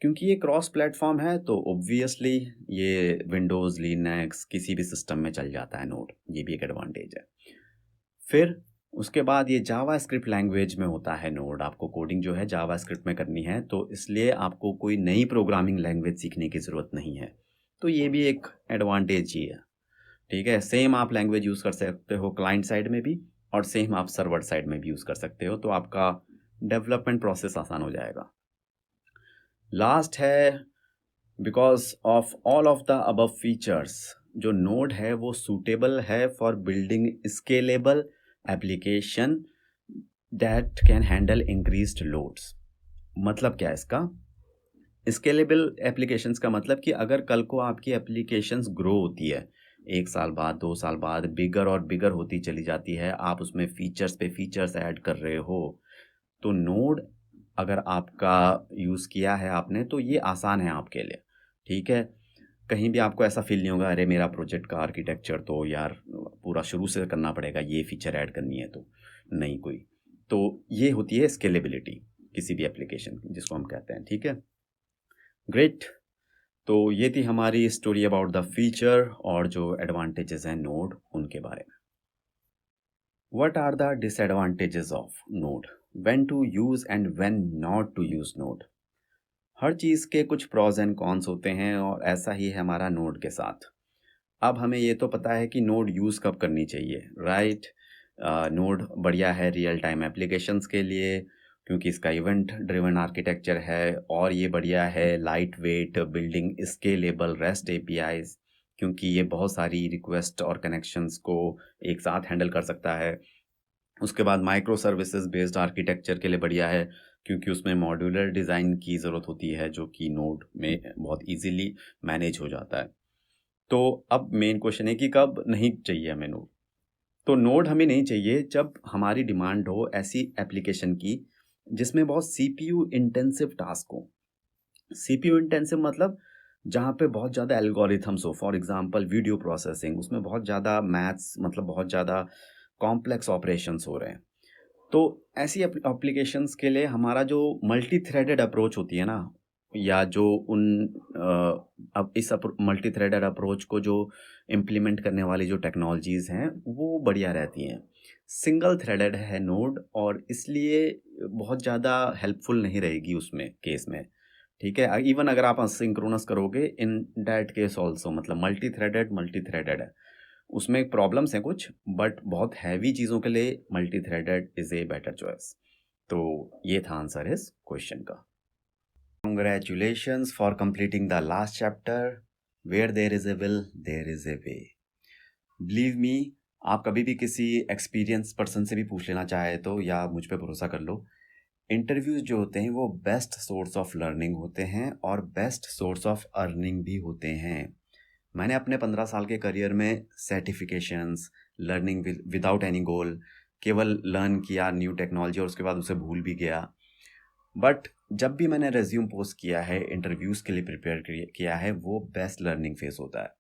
क्योंकि ये क्रॉस प्लेटफॉर्म है, तो ऑब्वियसली ये विंडोज़, लिनक्स किसी भी सिस्टम में चल जाता है नोड, ये भी एक एडवांटेज है। फिर उसके बाद ये जावास्क्रिप्ट लैंग्वेज में होता है नोड, आपको कोडिंग जो है जावास्क्रिप्ट में करनी है, तो इसलिए आपको कोई नई प्रोग्रामिंग लैंग्वेज सीखने की ज़रूरत नहीं है। तो ये भी एक एडवांटेज ही है, ठीक है? सेम आप लैंग्वेज यूज़ कर सकते हो क्लाइंट साइड में भी और सेम आप सर्वर साइड में भी यूज़ कर सकते हो, तो आपका डेवलपमेंट प्रोसेस आसान हो जाएगा। लास्ट है, because of all of the above features, जो नोड है वो सूटेबल है for building scalable application that can handle increased loads. मतलब क्या है इसका? स्केलेबल एप्लीकेशंस का मतलब कि अगर कल को आपकी एप्लीकेशंस ग्रो होती है, 1 साल बाद, 2 साल बाद बिगर और बिगर होती चली जाती है, आप उसमें फीचर्स पे फीचर्स ऐड कर रहे हो, तो नोड अगर आपका यूज़ किया है आपने, तो ये आसान है आपके लिए, ठीक है? कहीं भी आपको ऐसा फ़ील नहीं होगा, अरे मेरा प्रोजेक्ट का आर्किटेक्चर तो यार पूरा शुरू से करना पड़ेगा, ये फ़ीचर ऐड करनी है तो, नहीं कोई। तो ये होती है स्केलेबिलिटी किसी भी एप्लीकेशन की, जिसको हम कहते हैं, ठीक है? ग्रेट। तो ये थी हमारी स्टोरी अबाउट द फीचर और जो एडवांटेजेस हैं नोड, उनके बारे में। What are the disadvantages of node? When to use and when not to use node? हर चीज़ के कुछ प्रॉज एंड कॉन्स होते हैं और ऐसा ही है हमारा नोड के साथ। अब हमें ये तो पता है कि नोड यूज़ कब करनी चाहिए, राइट? नोड बढ़िया है रियल टाइम एप्लीकेशंस के लिए, क्योंकि इसका इवेंट ड्रिवन आर्किटेक्चर है, और ये बढ़िया है light weight building scalable rest APIs, क्योंकि ये बहुत सारी रिक्वेस्ट और कनेक्शंस को एक साथ हैंडल कर सकता है। उसके बाद माइक्रो सर्विसेज बेस्ड आर्किटेक्चर के लिए बढ़िया है, क्योंकि उसमें मॉड्यूलर डिज़ाइन की ज़रूरत होती है, जो कि नोड में बहुत ईज़िली मैनेज हो जाता है। तो अब मेन क्वेश्चन है कि कब नहीं चाहिए हमें नोड? तो नोड हमें नहीं चाहिए जब हमारी डिमांड हो ऐसी एप्लीकेशन की जिसमें बहुत सीपीयू इंटेंसिव टास्क हो। सीपीयू इंटेंसिव मतलब जहाँ पे बहुत ज़्यादा एल्गोरिथम्स हो, फॉर एग्जांपल वीडियो प्रोसेसिंग, उसमें बहुत ज़्यादा मैथ्स, मतलब बहुत ज़्यादा कॉम्प्लेक्स ऑपरेशंस हो रहे हैं। तो ऐसी एप्लीकेशंस के लिए हमारा जो मल्टी थ्रेडेड अप्रोच होती है ना, या जो उन अब इस मल्टी थ्रेडेड अप्रोच को जो इम्प्लीमेंट करने वाली जो टेक्नोलॉजीज़ हैं, वो बढ़िया रहती हैं। सिंगल थ्रेडेड है नोड, और इसलिए बहुत ज़्यादा हेल्पफुल नहीं रहेगी उसमें केस में, ठीक है? इवन अगर आप असिंक्रोनस करोगे इन दैट केस ऑल्सो, मतलब मल्टी थ्रेडेड है। उसमें प्रॉब्लम्स हैं कुछ, बट बहुत हैवी चीज़ों के लिए multi threaded is a better choice. तो ये था आंसर इस क्वेश्चन का। Congratulations for completing the last chapter. Where there is a will, there is a way. Believe me, आप कभी भी किसी एक्सपीरियंस पर्सन से भी पूछ लेना चाहे तो, या मुझ पे भरोसा कर लो, इंटरव्यूज जो होते हैं वो बेस्ट सोर्स ऑफ लर्निंग होते हैं और बेस्ट सोर्स ऑफ अर्निंग भी होते हैं। मैंने अपने 15 साल के करियर में सर्टिफिकेशंस, लर्निंग विदाउट एनी गोल, केवल लर्न किया न्यू टेक्नोलॉजी और उसके बाद उसे भूल भी गया। बट जब भी मैंने रेज्यूम पोस्ट किया है, इंटरव्यूज़ के लिए प्रिपेयर किया है, वो बेस्ट लर्निंग फेज होता है।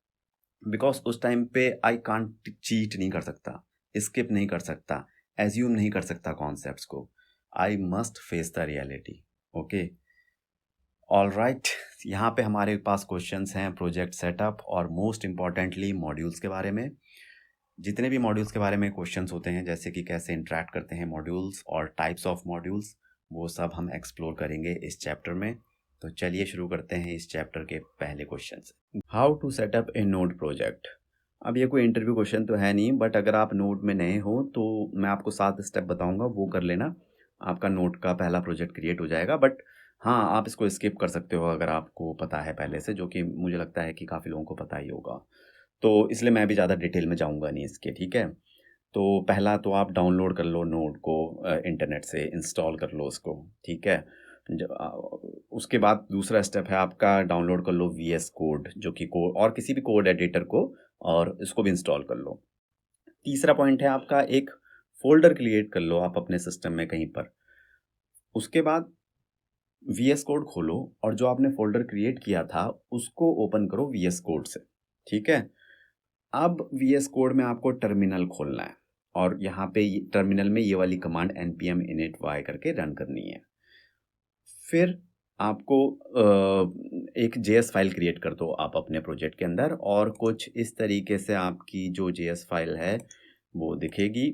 बिकॉज उस टाइम पे आई कांट चीट नहीं कर सकता, स्किप नहीं कर सकता, एज्यूम नहीं कर सकता कॉन्सेप्ट्स को। I must face the reality. Okay, all right. यहाँ पे हमारे पास क्वेश्चंस हैं प्रोजेक्ट सेटअप और मोस्ट इम्पॉर्टेंटली मॉड्यूल्स के बारे में। जितने भी मॉड्यूल्स के बारे में क्वेश्चंस होते हैं, जैसे कि कैसे इंटरेक्ट करते हैं मॉड्यूल्स और टाइप्स ऑफ मॉड्यूल्स, वो सब हम एक्सप्लोर करेंगे इस चैप्टर में। तो चलिए शुरू करते हैं इस चैप्टर के पहले क्वेश्चन से। How to setup a node project. अब ये कोई इंटरव्यू क्वेश्चन तो है नहीं, बट अगर आप नोड में नए हो तो मैं आपको 7 स्टेप बताऊंगा, वो कर लेना, आपका नोड का पहला प्रोजेक्ट क्रिएट हो जाएगा। बट हाँ, आप इसको स्किप कर सकते हो अगर आपको पता है पहले से, जो कि मुझे लगता है कि काफ़ी लोगों को पता ही होगा। तो इसलिए मैं भी ज़्यादा डिटेल में जाऊँगा नहीं इसके, ठीक है? तो पहला तो आप डाउनलोड कर लो नोड को, इंटरनेट से इंस्टॉल कर लो उसको, ठीक है? उसके बाद दूसरा स्टेप है आपका, डाउनलोड कर लो वीएस कोड, जो कि कोड और किसी भी कोड एडिटर को, और इसको भी इंस्टॉल कर लो। तीसरा पॉइंट है आपका, एक फ़ोल्डर क्रिएट कर लो आप अपने सिस्टम में कहीं पर। उसके बाद वीएस कोड खोलो और जो आपने फ़ोल्डर क्रिएट किया था उसको ओपन करो वीएस कोड से, ठीक है? अब वीएस कोड में आपको टर्मिनल खोलना है और यहाँ पे टर्मिनल में ये वाली कमांड npm init y करके रन करनी है। फिर आपको एक जेएस फाइल क्रिएट कर दो आप अपने प्रोजेक्ट के अंदर, और कुछ इस तरीके से आपकी जो जेएस फाइल है वो दिखेगी,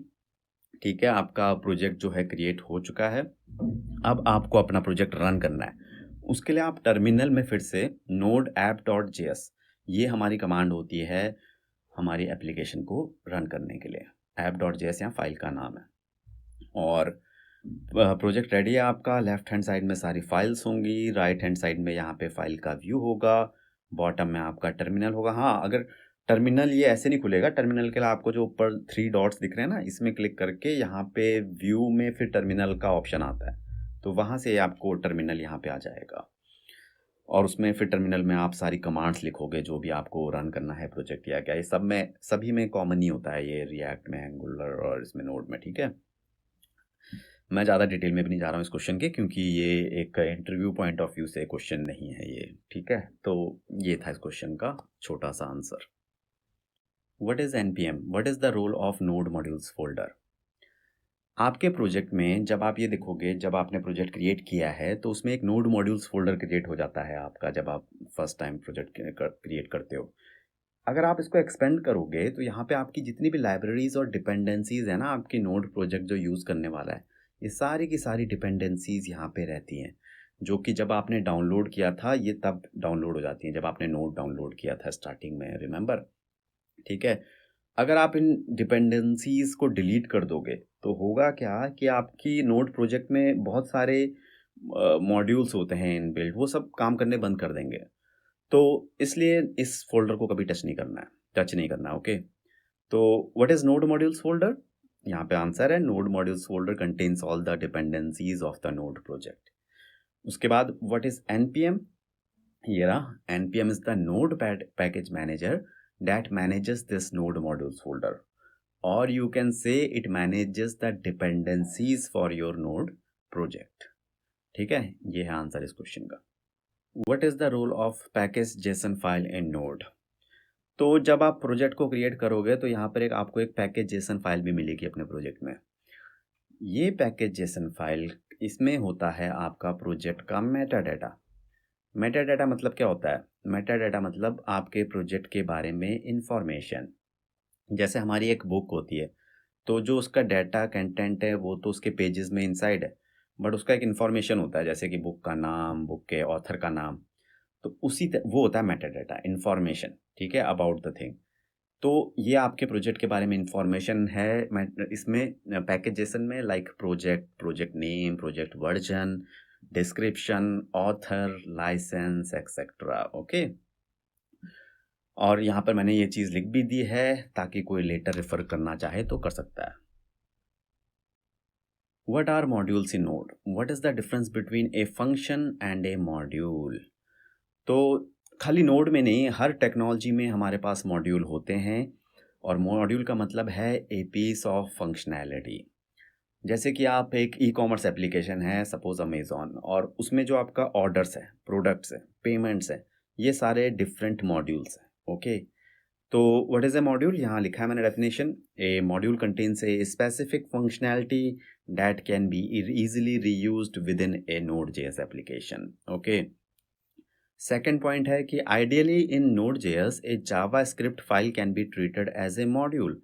ठीक है, आपका प्रोजेक्ट जो है क्रिएट हो चुका है। अब आपको अपना प्रोजेक्ट रन करना है। उसके लिए आप टर्मिनल में फिर से node app.js ये हमारी कमांड होती है हमारी एप्लीकेशन को रन करने के लिए। app.js यहाँ फाइल का नाम है। और प्रोजेक्ट रेडी है आपका। लेफ्ट हैंड साइड में सारी फाइल्स होंगी, राइट हैंड साइड में यहाँ पे फाइल का व्यू होगा, बॉटम में आपका टर्मिनल होगा। हाँ, अगर टर्मिनल ये ऐसे नहीं खुलेगा, टर्मिनल के लिए आपको जो ऊपर 3 डॉट्स दिख रहे हैं ना, इसमें क्लिक करके यहाँ पे व्यू में फिर टर्मिनल का ऑप्शन आता है, तो वहाँ से आपको टर्मिनल यहाँ पे आ जाएगा। और उसमें फिर टर्मिनल में आप सारी कमांड्स लिखोगे जो भी आपको रन करना है प्रोजेक्ट या क्या, ये सब में सभी में कॉमन ही होता है, ये रिएक्ट में, एंगुलर और इसमें नोड में। ठीक है, मैं ज़्यादा डिटेल में भी नहीं जा रहा हूँ इस क्वेश्चन के, क्योंकि ये एक इंटरव्यू पॉइंट ऑफ व्यू से क्वेश्चन नहीं है ये। ठीक है, तो ये था इस क्वेश्चन का छोटा सा answer. What is npm? What is the role of node modules folder? आपके प्रोजेक्ट में जब आप ये देखोगे, जब आपने प्रोजेक्ट क्रिएट किया है तो उसमें एक नोड मॉड्यूल्स फोल्डर क्रिएट हो जाता है आपका, जब आप फर्स्ट टाइम प्रोजेक्ट क्रिएट करते हो। अगर आप इसको एक्सपेंड करोगे तो यहाँ पे आपकी जितनी भी लाइब्रेरीज और डिपेंडेंसीज है ना, आपकी नोड प्रोजेक्ट जो यूज़ करने वाला है, ये सारी की सारी डिपेंडेंसीज यहाँ पे रहती हैं, जो कि जब आपने डाउनलोड किया था ये तब डाउनलोड हो जाती हैं, जब आपने नोड डाउनलोड किया था स्टार्टिंग में, रिमेंबर। ठीक है, अगर आप इन डिपेंडेंसीज को डिलीट कर दोगे तो होगा क्या कि आपकी नोड प्रोजेक्ट में बहुत सारे मॉड्यूल्स होते हैं इन बिल्ड, वो सब काम करने बंद कर देंगे। तो इसलिए इस फ़ोल्डर को कभी टच नहीं करना है, ओके? तो what is node modules folder? यहाँ पे आंसर है, node modules folder contains all the dependencies of the node project. उसके बाद व्हाट इज़ npm? ये रहा, npm is the node package manager that manages this node modules folder, और you can say it manages the dependencies for your node project। ठीक है, ये है answer इस क्वेश्चन का। What is the role of package JSON file in Node? तो जब आप प्रोजेक्ट को क्रिएट करोगे तो यहाँ पर आपको एक पैकेज जेसन फाइल भी मिलेगी अपने प्रोजेक्ट में। ये पैकेज जेसन फाइल, इसमें होता है आपका प्रोजेक्ट का मेटा डाटा। मेटा डाटा मतलब क्या होता है? मेटा डाटा मतलब आपके प्रोजेक्ट के बारे में इंफॉर्मेशन। जैसे हमारी एक बुक होती है, तो जो उसका डाटा कंटेंट है वो तो उसके पेजेस में इनसाइड है, बट उसका एक इंफॉर्मेशन होता है, जैसे कि बुक का नाम, बुक के ऑथर का नाम, तो वो होता है मेटा डाटा, इंफॉर्मेशन। ठीक है, अबाउट द थिंग। तो ये आपके प्रोजेक्ट के बारे में इंफॉर्मेशन है इसमें पैकेज जेसन में, like project, project name, project version, description, author, license, etcetera. Okay, और यहाँ पर मैंने ये चीज़ लिख भी दी है ताकि कोई लेटर रेफर करना चाहे तो कर सकता है। What are modules in Node? What is the difference between a function and a module? तो खाली नोड में नहीं, हर टेक्नोलॉजी में हमारे पास मॉड्यूल होते हैं, और मॉड्यूल का मतलब है ए पीस ऑफ फंक्शनैलिटी। जैसे कि आप एक ई कॉमर्स एप्लीकेशन है, सपोज अमेज़ॉन, और उसमें जो आपका ऑर्डर्स है, प्रोडक्ट्स है, पेमेंट्स है, ये सारे डिफरेंट मॉड्यूल्स हैं। ओके, तो व्हाट इज़ अ मॉड्यूल? यहाँ लिखा है मैंने definition, a module contains a specific functionality that can be easily reused within a Node.js application. Okay, second point है कि ideally in Node.js a JavaScript file can be treated as a module.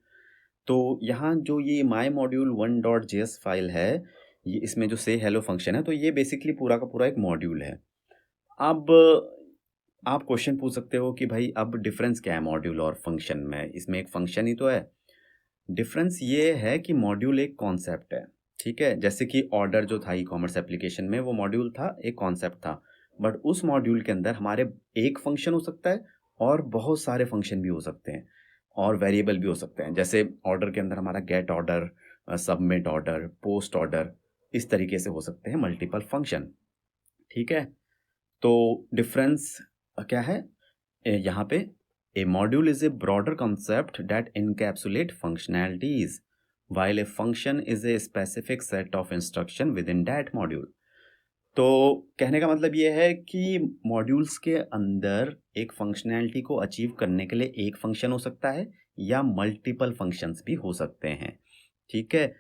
तो यहाँ जो ये माई module 1.js file है, ये इसमें जो से हेलो फंक्शन है, तो ये बेसिकली पूरा का पूरा एक मॉड्यूल है। अब आप क्वेश्चन पूछ सकते हो कि भाई अब डिफरेंस क्या है मॉड्यूल और फंक्शन में? इसमें एक फंक्शन ही तो है। डिफरेंस ये है कि मॉड्यूल एक कॉन्सेप्ट है, ठीक है? जैसे कि ऑर्डर जो था ई कॉमर्स एप्लीकेशन में, वो मॉड्यूल था, एक कॉन्सेप्ट था, बट उस मॉड्यूल के अंदर हमारे एक फंक्शन हो सकता है और बहुत सारे फंक्शन भी हो सकते हैं, और वेरिएबल भी हो सकते हैं। जैसे ऑर्डर के अंदर हमारा gate order, submit order, post order, इस तरीके से हो सकते हैं मल्टीपल फंक्शन। ठीक है, तो डिफरेंस क्या है यहाँ पे? A module is a broader concept that encapsulate functionalities, while a function is a specific set of instruction within that module। तो कहने का मतलब ये है कि मॉड्यूल्स के अंदर एक फंक्शनैलिटी को अचीव करने के लिए एक फंक्शन हो सकता है या मल्टीपल फंक्शंस भी हो सकते हैं। ठीक है,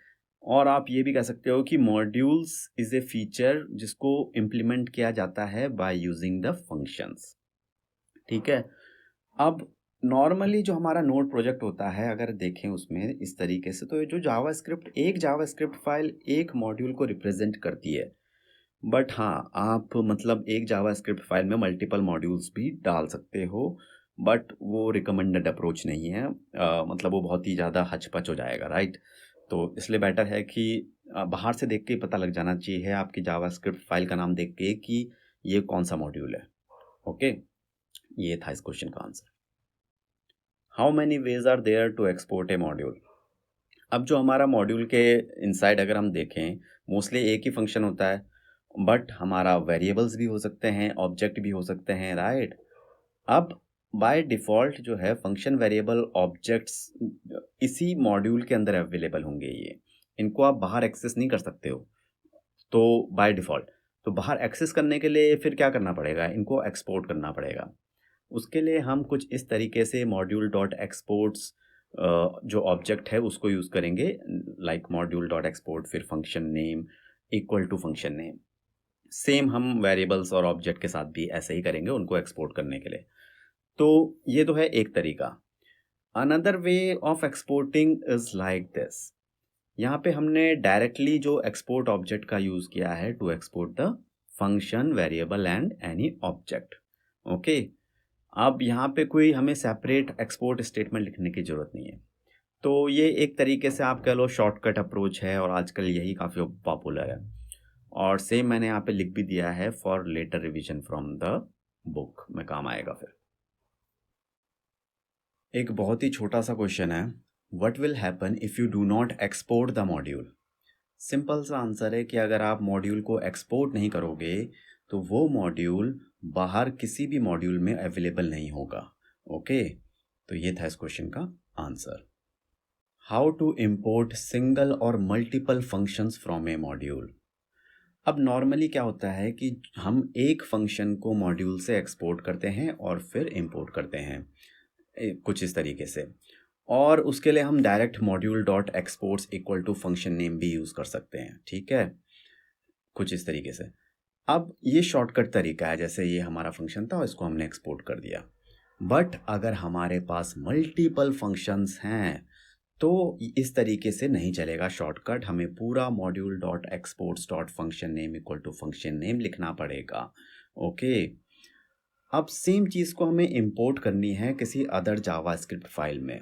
और आप ये भी कह सकते हो कि मॉड्यूल्स इज ए फीचर जिसको इम्प्लीमेंट किया जाता है बाय यूजिंग द फंक्शंस। ठीक है, अब नॉर्मली जो हमारा नोड प्रोजेक्ट होता है, अगर देखें उसमें इस तरीके से, तो ये जो जावास्क्रिप्ट, एक जावास्क्रिप्ट फाइल एक मॉड्यूल को रिप्रेजेंट करती है। बट हाँ, आप मतलब एक जावास्क्रिप्ट फाइल में मल्टीपल मॉड्यूल्स भी डाल सकते हो, बट वो रिकमेंडेड अप्रोच नहीं है। मतलब वो बहुत ही ज़्यादा हचपच हो जाएगा, राइट? तो इसलिए बेटर है कि बाहर से देख के ही पता लग जाना चाहिए है आपकी जावास्क्रिप्ट फाइल का नाम देख के कि ये कौन सा मॉड्यूल है। ओके, ये था इस क्वेश्चन का answer. How many ways are there to export a module? अब जो हमारा मॉड्यूल के इनसाइड अगर हम देखें, मोस्टली एक ही फंक्शन होता है, बट हमारा वेरिएबल्स भी हो सकते हैं, ऑब्जेक्ट भी हो सकते हैं, राइट? अब बाय डिफ़ॉल्ट जो है फंक्शन, वेरिएबल, ऑब्जेक्ट्स इसी मॉड्यूल के अंदर अवेलेबल होंगे ये। इनको आप बाहर एक्सेस नहीं कर सकते हो, तो बाय डिफ़ॉल्ट। तो बाहर एक्सेस करने के लिए फिर क्या करना पड़ेगा? इनको एक्सपोर्ट करना पड़ेगा। उसके लिए हम कुछ इस तरीके से मॉड्यूल डॉट एक्सपोर्ट्स जो ऑब्जेक्ट है उसको यूज़ करेंगे, लाइक मॉड्यूल डॉट एक्सपोर्ट फिर function name equal to function name. Same हम वेरिएबल्स और ऑब्जेक्ट के साथ भी ऐसे ही करेंगे उनको एक्सपोर्ट करने के लिए। तो ये तो है एक तरीका। Another way of exporting is like this. यहाँ पे हमने डायरेक्टली जो एक्सपोर्ट ऑब्जेक्ट का यूज़ किया है to export the function, variable and any object. Okay, अब यहाँ पे कोई हमें सेपरेट एक्सपोर्ट स्टेटमेंट लिखने की ज़रूरत नहीं है। तो ये एक तरीके से आप कह लो शॉर्टकट अप्रोच है, और आजकल यही काफ़ी पॉपुलर है। और सेम मैंने यहाँ पे लिख भी दिया है, for later revision from the book में काम आएगा फिर। एक बहुत ही छोटा सा क्वेश्चन है, what will happen if you do not export the module? Simple सा आंसर है कि अगर आप मॉड्यूल को एक्सपोर्ट नहीं करोगे तो वो मॉड्यूल बाहर किसी भी मॉड्यूल में अवेलेबल नहीं होगा। ओके, तो ये था इस क्वेश्चन का answer. How to import single और multiple functions from a module? अब नॉर्मली क्या होता है कि हम एक फंक्शन को मॉड्यूल से एक्सपोर्ट करते हैं और फिर इंपोर्ट करते हैं, कुछ इस तरीके से। और उसके लिए हम direct module dot exports equal to function name भी यूज़ कर सकते हैं, ठीक है, कुछ इस तरीके से। अब ये शॉर्टकट तरीका है, जैसे ये हमारा फंक्शन था और इसको हमने एक्सपोर्ट कर दिया। बट अगर हमारे पास मल्टीपल फंक्शंस हैं तो इस तरीके से नहीं चलेगा शॉर्टकट, हमें पूरा module dot exports dot function name equal to function name लिखना पड़ेगा। ओके, अब सेम चीज़ को हमें इंपोर्ट करनी है किसी अदर जावास्क्रिप्ट फाइल में।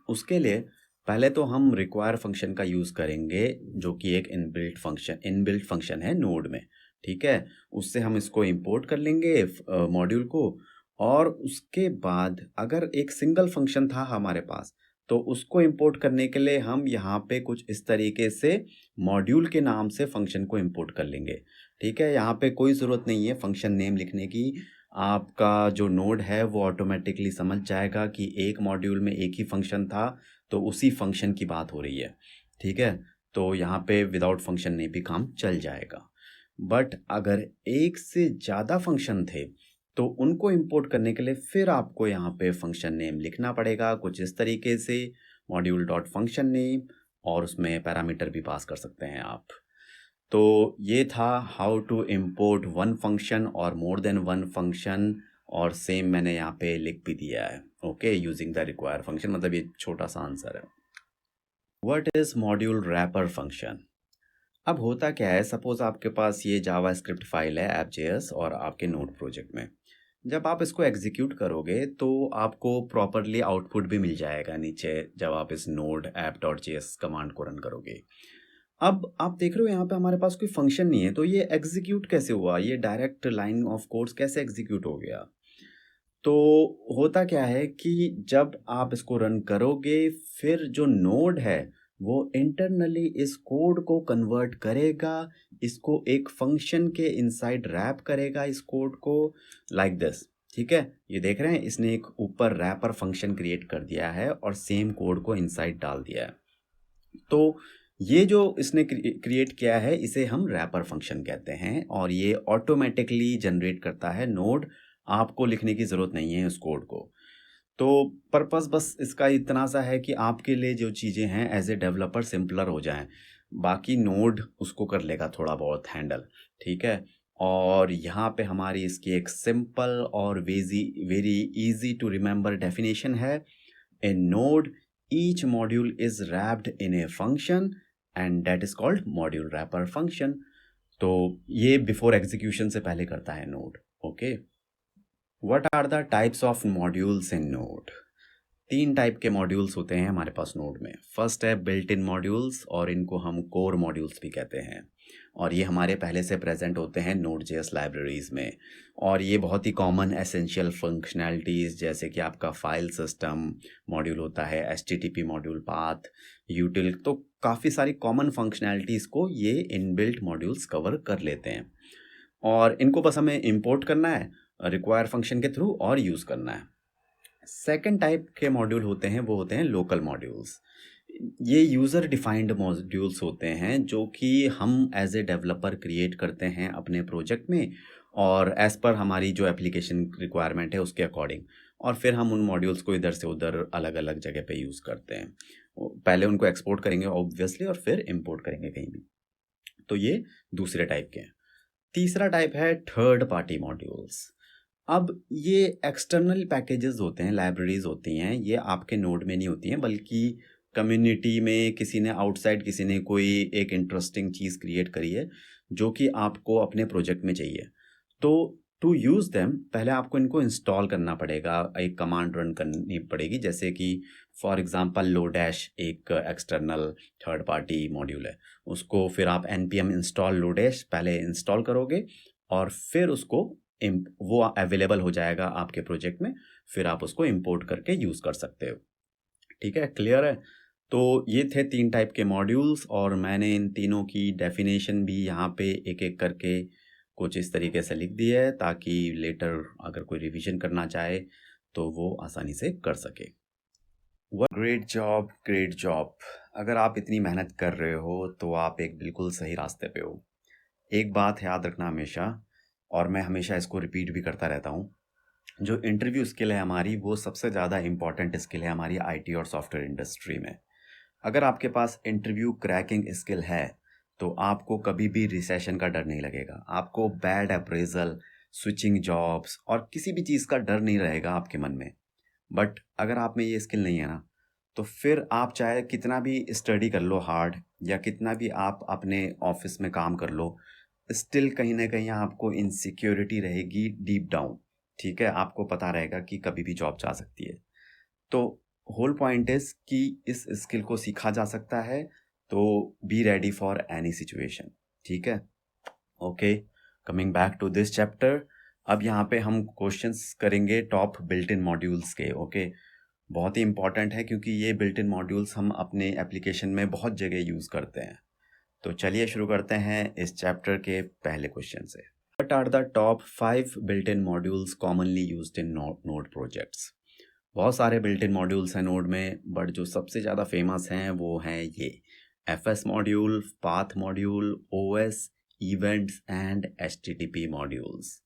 उसके लिए पहले तो हम रिक्वायर फंक्शन का यूज़ करेंगे, जो कि एक इनबिल्ट फंक्शन है नोड में, ठीक है। उससे हम इसको इंपोर्ट कर लेंगे मॉड्यूल को। और उसके बाद अगर एक सिंगल फंक्शन था हमारे पास, तो उसको इंपोर्ट करने के लिए हम यहाँ पे कुछ इस तरीके से मॉड्यूल के नाम से फंक्शन को इंपोर्ट कर लेंगे, ठीक है। यहाँ पे कोई ज़रूरत नहीं है फंक्शन नेम लिखने की। आपका जो नोड है वो ऑटोमेटिकली समझ जाएगा कि एक मॉड्यूल में एक ही फंक्शन था, तो उसी फंक्शन की बात हो रही है, ठीक है। तो यहाँ पे विदाउट फंक्शन नेम भी काम चल जाएगा। बट अगर एक से ज़्यादा फंक्शन थे तो उनको इंपोर्ट करने के लिए फिर आपको यहाँ पे फंक्शन नेम लिखना पड़ेगा कुछ इस तरीके से, मॉड्यूल डॉट फंक्शन नेम, और उसमें पैरामीटर भी पास कर सकते हैं आप। तो ये था how to import one function और मोर देन वन फंक्शन, और सेम मैंने यहाँ पे लिख भी दिया है, okay, using the require function. मतलब ये छोटा सा आंसर है। What is module wrapper function? अब होता क्या है, सपोज आपके पास ये जावास्क्रिप्ट फाइल है app.js और आपके नोड प्रोजेक्ट में, जब आप इसको एग्जीक्यूट करोगे तो आपको प्रॉपरली आउटपुट भी मिल जाएगा नीचे, जब आप इस नोड app.js कमांड को रन करोगे। अब आप देख रहे हो यहाँ पे हमारे पास कोई फंक्शन नहीं है, तो ये एग्जीक्यूट कैसे हुआ, ये डायरेक्ट लाइन ऑफ कोड्स कैसे एग्जीक्यूट हो गया? तो होता क्या है कि जब आप इसको रन करोगे, फिर जो नोड है वो इंटरनली इस कोड को कन्वर्ट करेगा, इसको एक फंक्शन के इनसाइड रैप करेगा इस कोड को, लाइक दिस, ठीक है। ये देख रहे हैं, इसने एक ऊपर रैपर फंक्शन क्रिएट कर दिया है और सेम कोड को इनसाइड डाल दिया है। तो ये जो इसने क्रिएट किया है इसे हम रैपर फंक्शन कहते हैं, और ये ऑटोमेटिकली जनरेट करता है नोड, आपको लिखने की ज़रूरत नहीं है उस कोड को। तो पर्पस बस इसका इतना सा है कि आपके लिए जो चीज़ें हैं एज ए डेवलपर सिंपलर हो जाएं, बाकी नोड उसको कर लेगा थोड़ा बहुत हैंडल, ठीक है। और यहाँ पे हमारी इसकी एक सिंपल और very easy to remember definition है। In Node each module is wrapped in a function and that is called module wrapper function. तो ये बिफोर एग्जीक्यूशन से पहले करता है Node. Okay, what are the types of modules in Node? 3 type के modules होते हैं हमारे पास नोड में। फर्स्ट है बिल्ट इन मॉड्यूल्स, और इनको हम कोर मॉड्यूल्स भी कहते हैं, और ये हमारे पहले से प्रेजेंट होते हैं Node.js लाइब्रेरीज में। और ये बहुत ही कॉमन एसेंशियल फंक्शनैलिटीज़ जैसे कि आपका फाइल सिस्टम मॉड्यूल होता है, HTTP मॉड्यूल पाथ, यूटिल, तो काफ़ी सारी कॉमन फंक्शनैलिटीज़ को ये इनबिल्ट मॉड्यूल्स कवर कर लेते हैं। और इनको बस हमें इंपोर्ट करना है रिक्वायर फंक्शन के थ्रू और यूज़ करना है। सेकेंड टाइप के मॉड्यूल होते हैं वो होते हैं लोकल मॉड्यूल्स। ये यूज़र डिफाइंड मॉड्यूल्स होते हैं जो कि हम एज ए डेवलपर क्रिएट करते हैं अपने प्रोजेक्ट में, और एज़ पर हमारी जो एप्लीकेशन रिक्वायरमेंट है उसके अकॉर्डिंग, और फिर हम उन मॉड्यूल्स को इधर से उधर अलग अलग जगह पे यूज़ करते हैं। पहले उनको एक्सपोर्ट करेंगे ऑब्वियसली और फिर इंपोर्ट करेंगे कहीं भी। तो ये दूसरे टाइप के हैं। तीसरा टाइप है थर्ड पार्टी मॉड्यूल्स। अब ये एक्सटर्नल पैकेजेस होते हैं, लाइब्रेरीज होती हैं, ये आपके नोड में नहीं होती हैं, बल्कि कम्युनिटी में किसी ने आउटसाइड किसी ने कोई एक इंटरेस्टिंग चीज़ क्रिएट करी है जो कि आपको अपने प्रोजेक्ट में चाहिए। तो टू यूज़ देम पहले आपको इनको इंस्टॉल करना पड़ेगा, एक कमांड रन करनी पड़ेगी, जैसे कि फॉर एग्जांपल लोडैश एक एक्सटर्नल थर्ड पार्टी मॉड्यूल है, उसको फिर आप npm इंस्टॉल लोडैश पहले इंस्टॉल करोगे और फिर उसको वो अवेलेबल हो जाएगा आपके प्रोजेक्ट में, फिर आप उसको इंपोर्ट करके यूज़ कर सकते हो। ठीक है, क्लियर है? तो ये थे 3 टाइप के मॉड्यूल्स, और मैंने इन तीनों की डेफिनेशन भी यहाँ पे एक एक करके कुछ इस तरीके से लिख दी है ताकि लेटर अगर कोई रिवीजन करना चाहे तो वो आसानी से कर सके। Great job, great job. अगर आप इतनी मेहनत कर रहे हो तो आप एक बिल्कुल सही रास्ते पे हो। एक बात याद रखना हमेशा, और मैं हमेशा इसको रिपीट भी करता रहता हूँ, जो इंटरव्यू स्किल है हमारी वो सबसे ज़्यादा इम्पॉर्टेंट स्किल है हमारी IT और सॉफ्टवेयर इंडस्ट्री में। अगर आपके पास इंटरव्यू क्रैकिंग स्किल है तो आपको कभी भी रिसेशन का डर नहीं लगेगा, आपको बैड अप्रेजल, स्विचिंग जॉब्स और किसी भी चीज़ का डर नहीं रहेगा आपके मन में। बट अगर आप में ये स्किल नहीं है ना, तो फिर आप चाहे कितना भी स्टडी कर लो हार्ड, या कितना भी आप अपने ऑफिस में काम कर लो, स्टिल कहीं ना कहीं आपको इनसिक्योरिटी रहेगी डीप डाउन। ठीक है, आपको पता रहेगा कि कभी भी जॉब जा सकती है। तो होल पॉइंट इज कि इस स्किल को सीखा जा सकता है, तो be ready for any situation. ठीक है, okay, coming back to this chapter. अब यहाँ पे हम क्वेश्चंस करेंगे टॉप बिल्ट इन मॉड्यूल्स के। ओके, बहुत ही इंपॉर्टेंट है क्योंकि ये बिल्ट इन मॉड्यूल्स हम अपने एप्लीकेशन में बहुत जगह यूज़ करते हैं। तो चलिए शुरू करते हैं इस चैप्टर के पहले क्वेश्चन से। What are the top 5 built-in modules commonly used in Node projects? बहुत सारे built-in modules हैं Node में, बट जो सबसे ज़्यादा फेमस हैं वो हैं ये FS module, path module, OS, events and HTTP modules.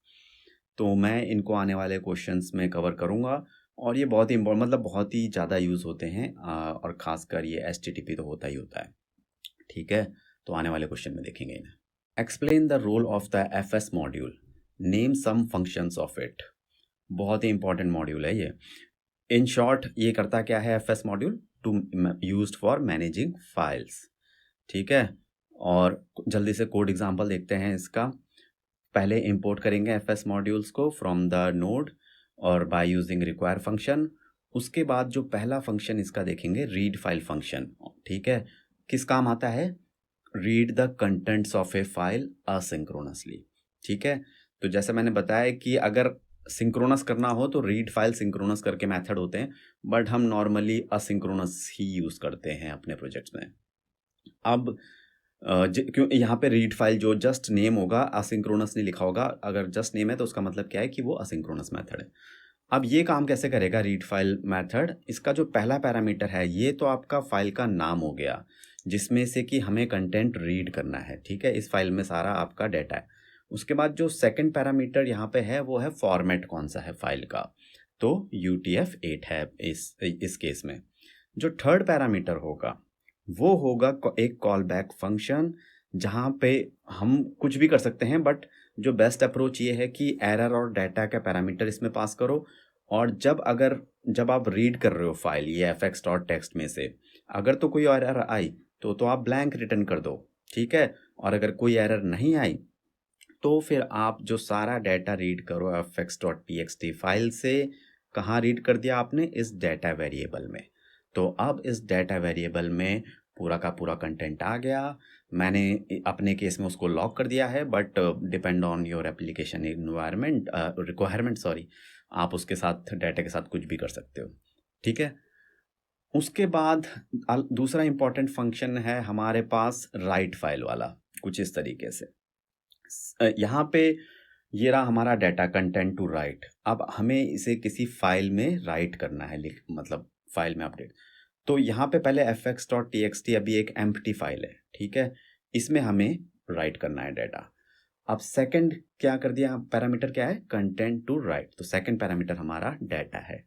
तो मैं इनको आने वाले क्वेश्चंस में कवर करूँगा, और ये बहुत ही मतलब बहुत ही ज़्यादा यूज़ होते हैं, और ख़ासकर ये HTTP तो होता ही होता है। ठीक है, तो आने वाले क्वेश्चन में देखेंगे इन्हें। Explain the role of the FS module. Name some functions of it. बहुत ही इंपॉर्टेंट मॉड्यूल है ये। इन शॉर्ट ये करता क्या है FS module? To used for managing files. ठीक है, और जल्दी से कोड एग्जांपल देखते हैं इसका। पहले इंपोर्ट करेंगे FS मॉड्यूल्स को फ्रॉम द नोड और बाय यूजिंग रिक्वायर फंक्शन। उसके बाद जो पहला फंक्शन इसका देखेंगे रीड फाइल फंक्शन। ठीक है, किस काम आता है? Read the contents of A file asynchronously. ठीक है, तो जैसे मैंने बताया कि अगर सिंक्रोनस करना हो तो रीड फाइल सिंक्रोनस करके मेथड होते हैं, बट हम नॉर्मली असिंक्रोनस ही यूज़ करते हैं अपने प्रोजेक्ट्स में। अब क्यों यहाँ पे रीड फाइल जो जस्ट नेम होगा, असिंक्रोनस नहीं लिखा होगा। अगर जस्ट नेम है तो उसका मतलब क्या है कि वो असिंक्रोनस मेथड है। अब ये काम कैसे करेगा रीड फाइल मेथड? इसका जो पहला पैरामीटर है ये तो आपका फाइल का नाम हो गया, जिसमें से कि हमें कंटेंट रीड करना है। ठीक है, इस फाइल में सारा आपका डेटा है। उसके बाद जो सेकंड पैरामीटर यहाँ पे है वो है फॉर्मेट कौन सा है फाइल का, तो UTF-8 है इस केस में। जो थर्ड पैरामीटर होगा वो होगा एक कॉल बैक फंक्शन, जहाँ पे हम कुछ भी कर सकते हैं, बट जो बेस्ट अप्रोच ये है कि एरर और डाटा का पैरामीटर इसमें पास करो, और जब आप रीड कर रहे हो फाइल ये एफएक्स डॉट टेक्स्ट में से, अगर तो कोई एरर आई तो आप ब्लैंक रिटर्न कर दो, ठीक है। और अगर कोई एरर नहीं आई तो फिर आप जो सारा डाटा रीड करो fx.txt फाइल से, कहाँ रीड कर दिया आपने, इस डाटा वेरिएबल में। तो अब इस डाटा वेरिएबल में पूरा का पूरा कंटेंट आ गया। मैंने अपने केस में उसको लॉक कर दिया है, but depend on your application environment requirement, sorry, आप उसके साथ डाटा के साथ कुछ भी कर सकते हो, ठीक है। उसके बाद दूसरा इंपॉर्टेंट फंक्शन है हमारे पास राइट फाइल वाला, कुछ इस तरीके से। यहाँ पे ये रहा हमारा डाटा कंटेंट टू राइट। अब हमें इसे किसी फाइल में राइट करना है, मतलब फाइल में अपडेट। तो यहाँ पे पहले fx.txt अभी एक एम्प्टी फाइल है, ठीक है, इसमें हमें राइट करना है डाटा। अब सेकंड क्या कर दिया, पैरामीटर क्या है, कंटेंट टू राइट, तो सेकंड पैरामीटर हमारा डाटा है।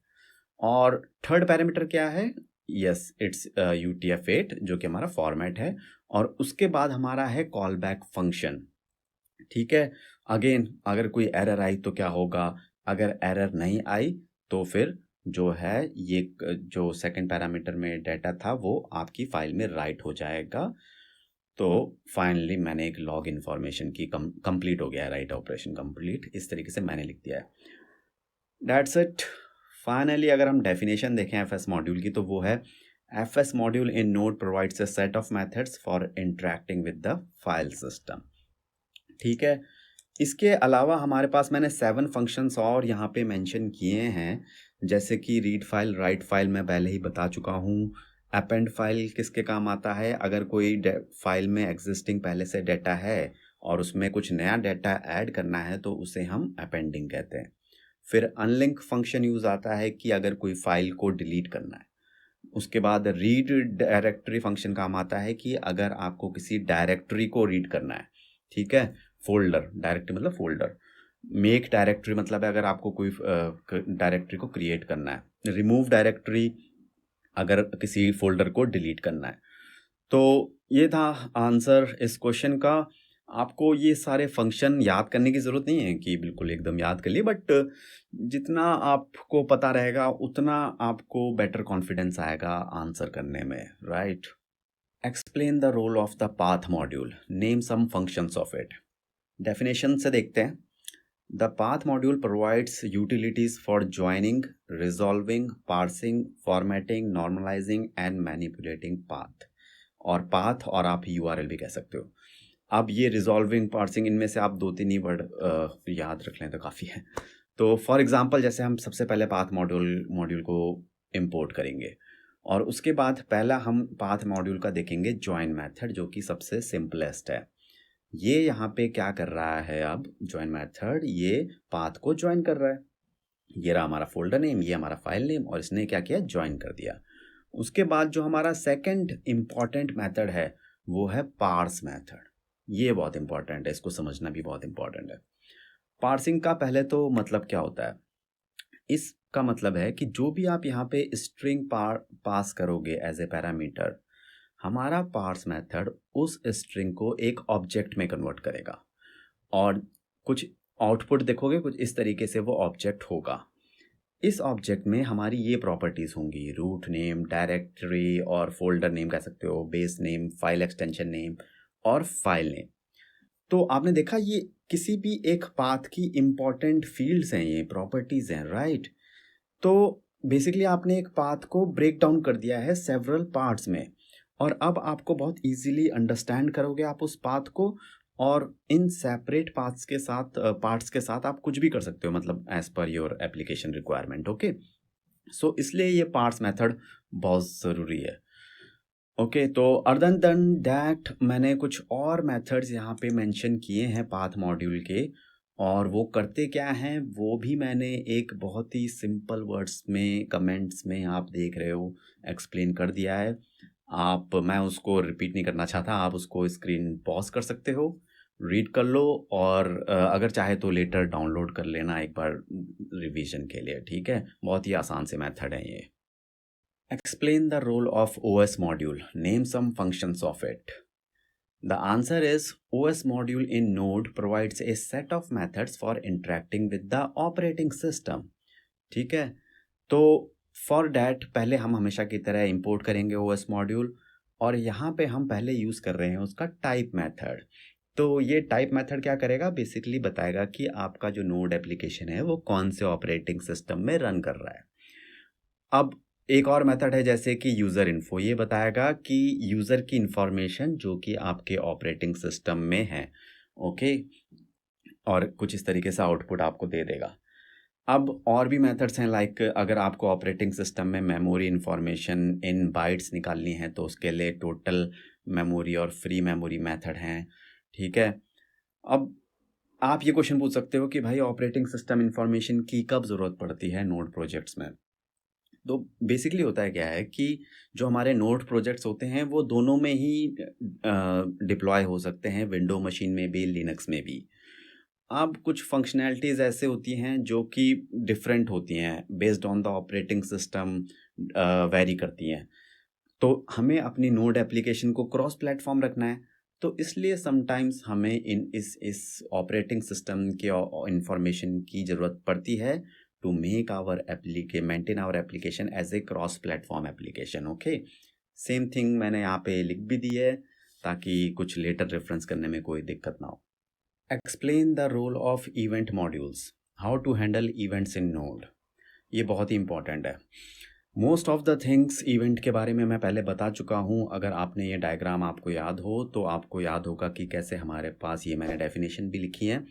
और थर्ड पैरामीटर क्या है, यस इट्स UTF-8 जो कि हमारा फॉर्मेट है। और उसके बाद हमारा है कॉल बैक फंक्शन, ठीक है। अगेन अगर कोई एरर आई तो क्या होगा, अगर एरर नहीं आई तो फिर जो है ये जो सेकंड पैरामीटर में डाटा था वो आपकी फाइल में राइट हो जाएगा। तो फाइनली मैंने एक लॉग इन्फॉर्मेशन की कंप्लीट हो गया है, राइट ऑपरेशन कंप्लीट, इस तरीके से मैंने लिख दिया है। That's it. फाइनली अगर हम डेफिनेशन देखें एफएस मॉड्यूल की, तो वो है FS module in node provides a set of methods for interacting with the file system, ठीक है। इसके अलावा हमारे पास मैंने 7 फंक्शंस और यहाँ पे मेंशन किए हैं, जैसे कि रीड फाइल, राइट फाइल मैं पहले ही बता चुका हूँ। अपेंड फाइल किसके काम आता है, अगर कोई फाइल में एग्जिस्टिंग पहले से डाटा है और उसमें कुछ नया डाटा ऐड करना है तो उसे हम अपेंडिंग कहते हैं। फिर अनलिंक फंक्शन यूज़ आता है कि अगर कोई फाइल को डिलीट करना है। उसके बाद रीड डायरेक्टरी फंक्शन काम आता है कि अगर आपको किसी डायरेक्टरी को रीड करना है, ठीक है। फोल्डर, डायरेक्टरी मतलब फोल्डर। मेक डायरेक्टरी मतलब है अगर आपको कोई डायरेक्टरी को क्रिएट करना है। रिमूव डायरेक्टरी अगर किसी फोल्डर को डिलीट करना है। तो ये था आंसर इस क्वेश्चन का। आपको ये सारे फंक्शन याद करने की ज़रूरत नहीं है कि बिल्कुल एकदम याद कर लिए, बट जितना आपको पता रहेगा उतना आपको बेटर कॉन्फिडेंस आएगा आंसर करने में, right. Explain the role of the path module, name some functions of it. Definition से देखते हैं। The path module provides utilities for joining, resolving, parsing, formatting, normalizing and manipulating path. और path और आप URL भी कह सकते हो। अब ये रिजॉल्विंग, पार्सिंग, इनमें से आप 2-3 ही वर्ड याद रख लें तो काफ़ी है। तो फॉर एग्जांपल जैसे हम सबसे पहले पाथ मॉड्यूल को इंपोर्ट करेंगे, और उसके बाद पहला हम पाथ मॉड्यूल का देखेंगे ज्वाइन मेथड, जो कि सबसे सिंपलेस्ट है। ये यहाँ पे क्या कर रहा है, अब ज्वाइन मेथड ये पाथ को ज्वाइन कर रहा है। ये रहा हमारा फोल्डर नेम, ये हमारा फाइल नेम, और इसने क्या किया, ज्वाइन कर दिया। उसके बाद जो हमारा सेकंड इम्पॉर्टेंट मेथड है वो है पार्स मेथड। ये बहुत इंपॉर्टेंट है, इसको समझना भी बहुत इंपॉर्टेंट है। पार्सिंग का पहले तो मतलब क्या होता है, इसका मतलब है कि जो भी आप यहाँ पे स्ट्रिंग पास करोगे एज ए पैरामीटर, हमारा पार्स मेथड उस स्ट्रिंग को एक ऑब्जेक्ट में कन्वर्ट करेगा, और कुछ आउटपुट देखोगे कुछ इस तरीके से वो ऑब्जेक्ट होगा। इस ऑब्जेक्ट में हमारी ये प्रॉपर्टीज़ होंगी, रूट नेम, डायरेक्टरी और फोल्डर नेम कह सकते हो, base name, file extension name और फाइल नेम। तो आपने देखा ये किसी भी एक पाथ की इम्पॉर्टेंट फील्ड्स हैं, ये प्रॉपर्टीज़ हैं, राइट। तो बेसिकली आपने एक पाथ को ब्रेक डाउन कर दिया है सेवरल पार्ट्स में, और अब आपको बहुत इजीली अंडरस्टैंड करोगे आप उस पाथ को, और इन सेपरेट पार्ट्स के साथ आप कुछ भी कर सकते हो, मतलब as per your application requirement, okay. So इसलिए ये पार्ट्स मेथड बहुत ज़रूरी है, ओके। तो अदर देन दैट मैंने कुछ और मेथड्स यहाँ पे मेंशन किए हैं पाथ मॉड्यूल के, और वो करते क्या हैं वो भी मैंने एक बहुत ही सिंपल वर्ड्स में कमेंट्स में आप देख रहे हो एक्सप्लेन कर दिया है। मैं उसको रिपीट नहीं करना चाहता, आप उसको स्क्रीन पॉज कर सकते हो, रीड कर लो, और अगर चाहे तो लेटर डाउनलोड कर लेना एक बार रिवीजन के लिए, ठीक है। बहुत ही आसान से मेथड है ये। Explain the role of OS module, name some functions of it. The answer is OS module in Node provides a set of methods for interacting with the operating system. ठीक है, तो फॉर डैट पहले हम हमेशा की तरह import करेंगे OS module, और यहाँ पे हम पहले यूज़ कर रहे हैं उसका टाइप मेथड। तो ये टाइप मेथड क्या करेगा, बेसिकली बताएगा कि आपका जो नोड एप्लीकेशन है वो कौन से ऑपरेटिंग सिस्टम में रन कर रहा है। अब एक और मेथड है जैसे कि यूज़र इन्फो, ये बताएगा कि यूज़र की इंफॉर्मेशन जो कि आपके ऑपरेटिंग सिस्टम में है, ओके, और कुछ इस तरीके से आउटपुट आपको दे देगा। अब और भी मेथड्स हैं, लाइक अगर आपको ऑपरेटिंग सिस्टम में मेमोरी इंफॉर्मेशन इन बाइट्स निकालनी है तो उसके लिए टोटल मेमोरी और फ्री मेमोरी मेथड हैं, ठीक है। अब आप ये क्वेश्चन पूछ सकते हो कि भाई ऑपरेटिंग सिस्टम इंफॉर्मेशन की कब ज़रूरत पड़ती है नोड प्रोजेक्ट्स में। तो बेसिकली होता है क्या है कि जो हमारे नोड प्रोजेक्ट्स होते हैं वो दोनों में ही डिप्लॉय हो सकते हैं, विंडो मशीन में भी, लिनक्स में भी। अब कुछ फंक्शनैलिटीज़ ऐसे होती हैं जो कि डिफरेंट होती हैं, based on the operating system vary करती हैं। तो हमें अपनी नोड एप्लीकेशन को क्रॉस प्लेटफॉर्म रखना है, तो इसलिए समटाइम्स हमें इस ऑपरेटिंग सिस्टम के इंफॉर्मेशन की ज़रूरत पड़ती है to maintain our application as a cross platform application, okay. Same thing मैंने यहाँ पे लिख भी दी है ताकि कुछ लेटर रेफरेंस करने में कोई दिक्कत ना हो। Explain the role of event modules, how to handle events in node. ये बहुत ही इंपॉर्टेंट है। Most of the things event के बारे में मैं पहले बता चुका हूँ। अगर आपने ये डायग्राम आपको याद हो तो आपको याद होगा कि कैसे हमारे पास, ये मैंने डेफिनेशन भी लिखी है,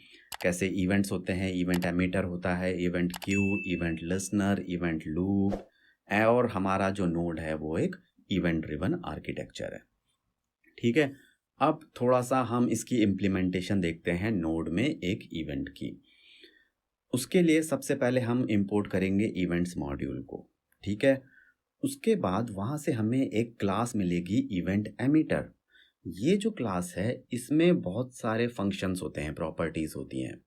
कैसे इवेंट्स होते हैं। इवेंट एमीटर होता है, event queue, event listener, event loop, और हमारा जो नोड है वो एक इवेंट ड्रिवन आर्किटेक्चर है, ठीक है। अब थोड़ा सा हम इसकी इम्प्लीमेंटेशन देखते हैं नोड में एक इवेंट की। उसके लिए सबसे पहले हम इंपोर्ट करेंगे इवेंट्स मॉड्यूल को, ठीक है। उसके बाद वहाँ से हमें एक क्लास मिलेगी इवेंट एमीटर। ये जो क्लास है इसमें बहुत सारे फंक्शंस होते हैं, प्रॉपर्टीज़ होती हैं।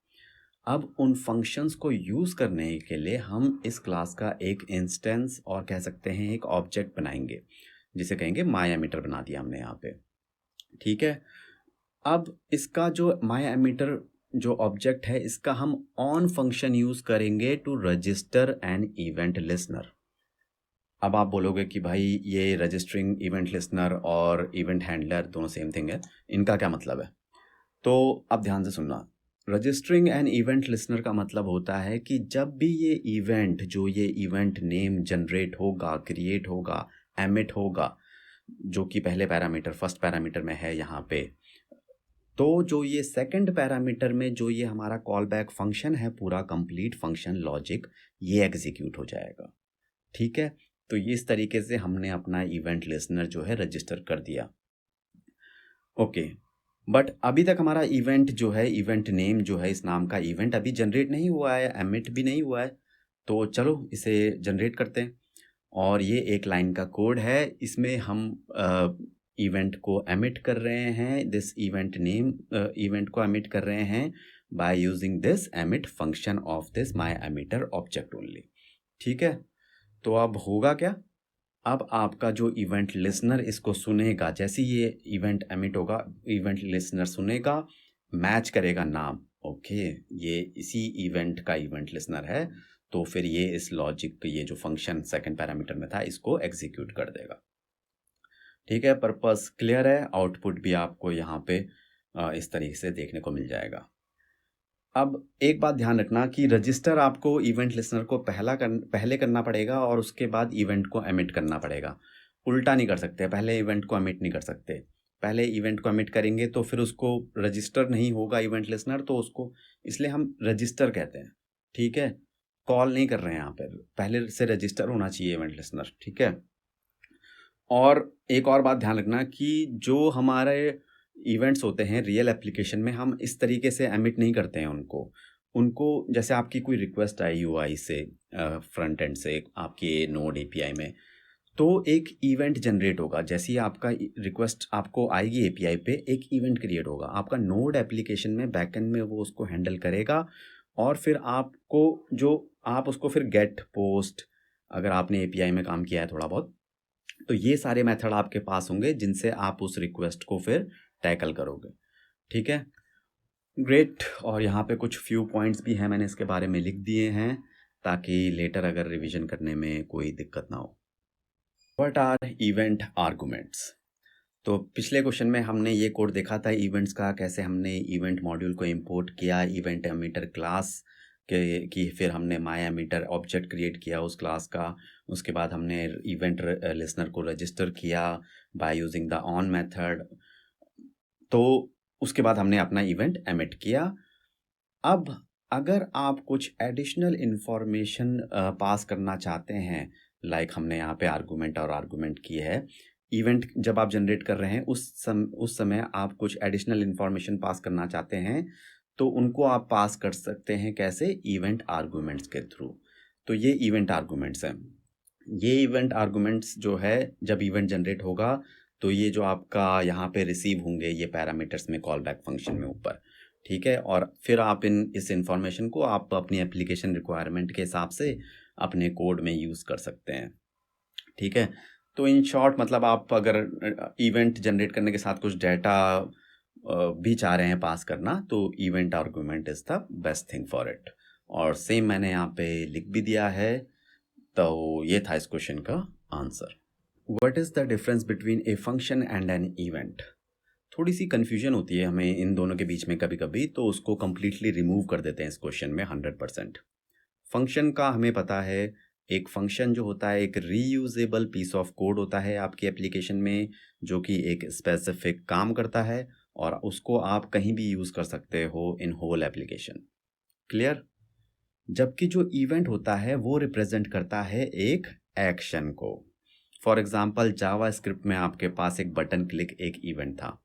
अब उन फंक्शंस को यूज़ करने के लिए हम इस क्लास का एक इंस्टेंस और कह सकते हैं एक ऑब्जेक्ट बनाएंगे, जिसे कहेंगे माय एमीटर बना दिया हमने यहाँ पे, ठीक है। अब इसका जो माय एमीटर जो ऑब्जेक्ट है इसका हम ऑन फंक्शन यूज़ करेंगे to register an event listener. अब आप बोलोगे कि भाई ये रजिस्टरिंग इवेंट लिसनर और इवेंट हैंडलर दोनों सेम थिंग है, इनका क्या मतलब है? तो अब ध्यान से सुनना। रजिस्टरिंग एन इवेंट लिसनर का मतलब होता है कि जब भी ये इवेंट नेम जनरेट होगा, क्रिएट होगा, एमिट होगा, जो कि पहले पैरामीटर, फर्स्ट पैरामीटर में है यहाँ पे, तो जो ये सेकंड पैरामीटर में जो ये हमारा कॉल बैक फंक्शन है, पूरा कंप्लीट फंक्शन लॉजिक, ये एग्जीक्यूट हो जाएगा, ठीक है। तो ये इस तरीके से हमने अपना इवेंट लिसनर जो है रजिस्टर कर दिया, ओके। बट अभी तक हमारा इवेंट जो है, इवेंट नेम जो है, इस नाम का इवेंट अभी जनरेट नहीं हुआ है, एमिट भी नहीं हुआ है। तो चलो इसे जनरेट करते हैं। और ये एक लाइन का कोड है, इसमें हम इवेंट को एमिट कर रहे हैं, दिस इवेंट नेम, इवेंट को एमिट कर रहे हैं by using this emit function of this my emitter object only, ठीक है। तो अब होगा क्या, अब आपका जो इवेंट लिसनर इसको सुनेगा, जैसे ये इवेंट एमिट होगा, इवेंट लिसनर सुनेगा, मैच करेगा नाम, ओके, ये इसी इवेंट का इवेंट लिसनर है, तो फिर ये इस लॉजिक, ये जो फंक्शन सेकंड पैरामीटर में था, इसको एग्जीक्यूट कर देगा, ठीक है। पर्पस क्लियर है, आउटपुट भी आपको यहाँ पे इस तरीके से देखने को मिल जाएगा। अब एक बात ध्यान रखना कि रजिस्टर आपको इवेंट लिसनर को पहले करना पड़ेगा और उसके बाद इवेंट को एमिट करना पड़ेगा। उल्टा नहीं कर सकते, पहले इवेंट को एमिट नहीं कर सकते। पहले इवेंट को एमिट करेंगे तो फिर उसको रजिस्टर नहीं होगा इवेंट लिसनर, तो उसको इसलिए हम रजिस्टर कहते हैं, ठीक है। कॉल नहीं कर रहे हैं यहाँ पर, पहले से रजिस्टर होना चाहिए इवेंट लिसनर, ठीक है। और एक और बात ध्यान रखना कि जो हमारे इवेंट्स होते हैं रियल एप्लीकेशन में, हम इस तरीके से एमिट नहीं करते हैं उनको जैसे आपकी कोई रिक्वेस्ट आई यूआई से, फ्रंट एंड से आपके नोड एपीआई में, तो एक इवेंट जनरेट होगा। जैसे ही आपका रिक्वेस्ट आपको आएगी एपीआई पे, एक इवेंट क्रिएट होगा आपका नोड एप्लीकेशन में, बैकएंड में वो उसको हैंडल करेगा, और फिर आप उसको फिर गेट, पोस्ट, अगर आपने एपीआई में काम किया है थोड़ा बहुत, तो ये सारे मेथड आपके पास होंगे जिनसे आप उस रिक्वेस्ट को फिर टैकल करोगे। ठीक है, ग्रेट। और यहाँ पे कुछ फ्यू पॉइंट्स भी हैं, मैंने इसके बारे में लिख दिए हैं ताकि लेटर अगर रिवीजन करने में कोई दिक्कत ना हो। What are event arguments? तो पिछले क्वेश्चन में हमने ये कोड देखा था इवेंट्स का, कैसे हमने इवेंट मॉड्यूल को इंपोर्ट किया इवेंट एमीटर क्लास के की, फिर हमने माई एमीटर ऑब्जेक्ट क्रिएट किया उस क्लास का। उसके बाद हमने इवेंट लिसनर को रजिस्टर किया by using the on method. तो उसके बाद हमने अपना इवेंट एमिट किया। अब अगर आप कुछ एडिशनल इंफॉर्मेशन पास करना चाहते हैं, लाइक हमने यहाँ पे आर्गुमेंट और आर्गुमेंट की है, इवेंट जब आप जनरेट कर रहे हैं उस समय आप कुछ एडिशनल इंफॉर्मेशन पास करना चाहते हैं, तो उनको आप पास कर सकते हैं कैसे? इवेंट आर्गुमेंट्स के थ्रू। तो ये इवेंट आर्गुमेंट्स हैं। ये इवेंट आर्गुमेंट्स जो है, जब इवेंट जनरेट होगा तो ये जो आपका यहाँ पे रिसीव होंगे ये पैरामीटर्स में कॉल बैक फंक्शन में ऊपर। ठीक है, और फिर आप इस इंफॉर्मेशन को आप अपनी एप्लीकेशन रिक्वायरमेंट के हिसाब से अपने कोड में यूज़ कर सकते हैं। ठीक है, तो इन शॉर्ट मतलब आप अगर इवेंट जनरेट करने के साथ कुछ डाटा भी चाह रहे हैं पास करना, तो event argument is the best thing for it. और सेम मैंने यहाँ पे लिख भी दिया है। तो ये था इस क्वेश्चन का answer. What is the difference between A function and an event? थोड़ी सी कन्फ्यूजन होती है हमें इन दोनों के बीच में कभी कभी, तो उसको कम्प्लीटली रिमूव कर देते हैं इस क्वेश्चन में 100%। फंक्शन का हमें पता है, एक फंक्शन जो होता है एक रीयूजेबल पीस ऑफ कोड होता है आपकी एप्लीकेशन में, जो कि एक स्पेसिफिक काम करता है और उसको आप कहीं भी यूज़ कर सकते हो इन होल एप्लीकेशन। क्लियर? जबकि जो इवेंट होता है वो रिप्रेजेंट करता है एक एक्शन को। फॉर एग्जाम्पल जावा स्क्रिप्ट में आपके पास एक बटन क्लिक एक इवेंट था।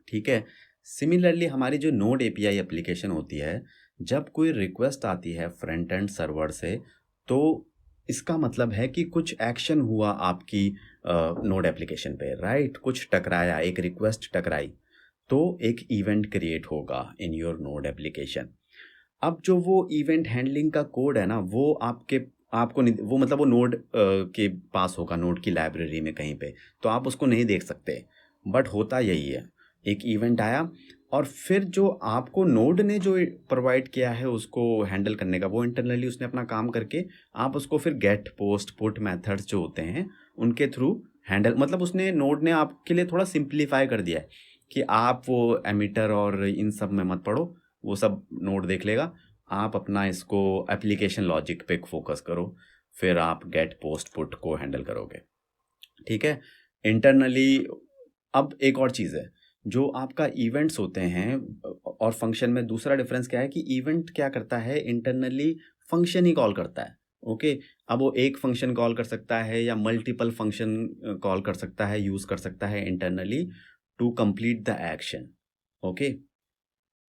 ठीक है, सिमिलरली हमारी जो नोड एपीआई एप्लीकेशन होती है, जब कोई रिक्वेस्ट आती है फ्रंट एंड सर्वर से, तो इसका मतलब है कि कुछ एक्शन हुआ आपकी नोड एप्लीकेशन पे, राइट? कुछ टकराया, एक रिक्वेस्ट टकराई, तो एक इवेंट क्रिएट होगा इन योर नोड एप्लीकेशन। अब जो वो इवेंट हैंडलिंग का कोड है ना, वो आपको नहीं, वो मतलब वो नोड के पास होगा, नोड की लाइब्रेरी में कहीं पे, तो आप उसको नहीं देख सकते। बट होता यही है, एक इवेंट आया और फिर जो आपको नोड ने जो प्रोवाइड किया है उसको हैंडल करने का, वो इंटरनली उसने अपना काम करके आप उसको फिर गेट पोस्ट पुट मेथड्स जो होते हैं उनके थ्रू हैंडल, मतलब उसने नोड ने आपके लिए थोड़ा सिंप्लीफाई कर दिया है कि आप वो एमिटर और इन सब में मत पड़ो, वो सब नोड देख लेगा। आप अपना इसको एप्लीकेशन लॉजिक पे फोकस करो, फिर आप गेट पोस्ट पुट को हैंडल करोगे। ठीक है, इंटरनली। अब एक और चीज़ है, जो आपका इवेंट्स होते हैं और फंक्शन में दूसरा डिफरेंस क्या है कि इवेंट क्या करता है, इंटरनली फंक्शन ही कॉल करता है। ओके, अब वो एक फंक्शन कॉल कर सकता है या मल्टीपल फंक्शन कॉल कर सकता है, यूज़ कर सकता है internally to complete the action. Okay,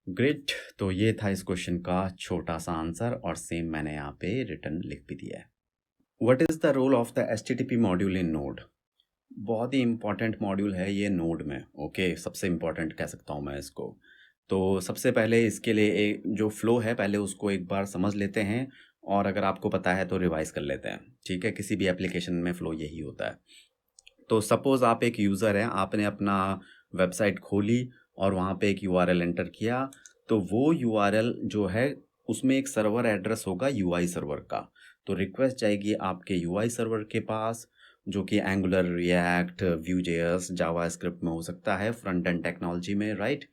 great. तो ये था इस क्वेश्चन का छोटा सा आंसर और सेम मैंने यहाँ पे रिटर्न लिख भी दिया है। What is the role of the HTTP module in node? बहुत ही इम्पॉर्टेंट मॉड्यूल है ये नोड में। ओके, सबसे इम्पॉर्टेंट कह सकता हूँ मैं इसको। तो सबसे पहले इसके लिए एक जो फ्लो है पहले उसको एक बार समझ लेते हैं, और अगर आपको पता है तो रिवाइज कर लेते हैं। ठीक है, किसी भी एप्लीकेशन में फ्लो यही होता है। तो सपोज़ आप एक यूज़र हैं, आपने अपना वेबसाइट खोली और वहाँ पे एक URL एंटर किया, तो वो URL जो है उसमें एक सर्वर एड्रेस होगा UI सर्वर का। तो रिक्वेस्ट जाएगी आपके UI सर्वर के पास, जो कि एंगुलर, रिएक्ट, Vue.js, जावास्क्रिप्ट में हो सकता है, फ्रंट एंड टेक्नोलॉजी में, राइट?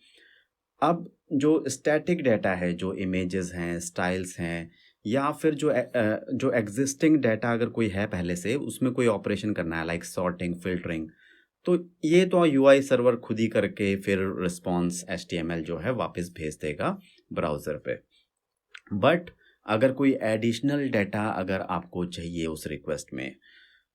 अब जो स्टैटिक डाटा है, जो इमेजेस हैं, स्टाइल्स हैं, या फिर जो एग्जिस्टिंग डाटा अगर कोई है पहले से, उसमें कोई ऑपरेशन करना है लाइक सॉर्टिंग, फिल्टरिंग, तो ये तो UI सर्वर खुद ही करके फिर रिस्पॉन्स HTML जो है वापस भेज देगा ब्राउज़र पे। बट अगर कोई एडिशनल डाटा अगर आपको चाहिए उस रिक्वेस्ट में,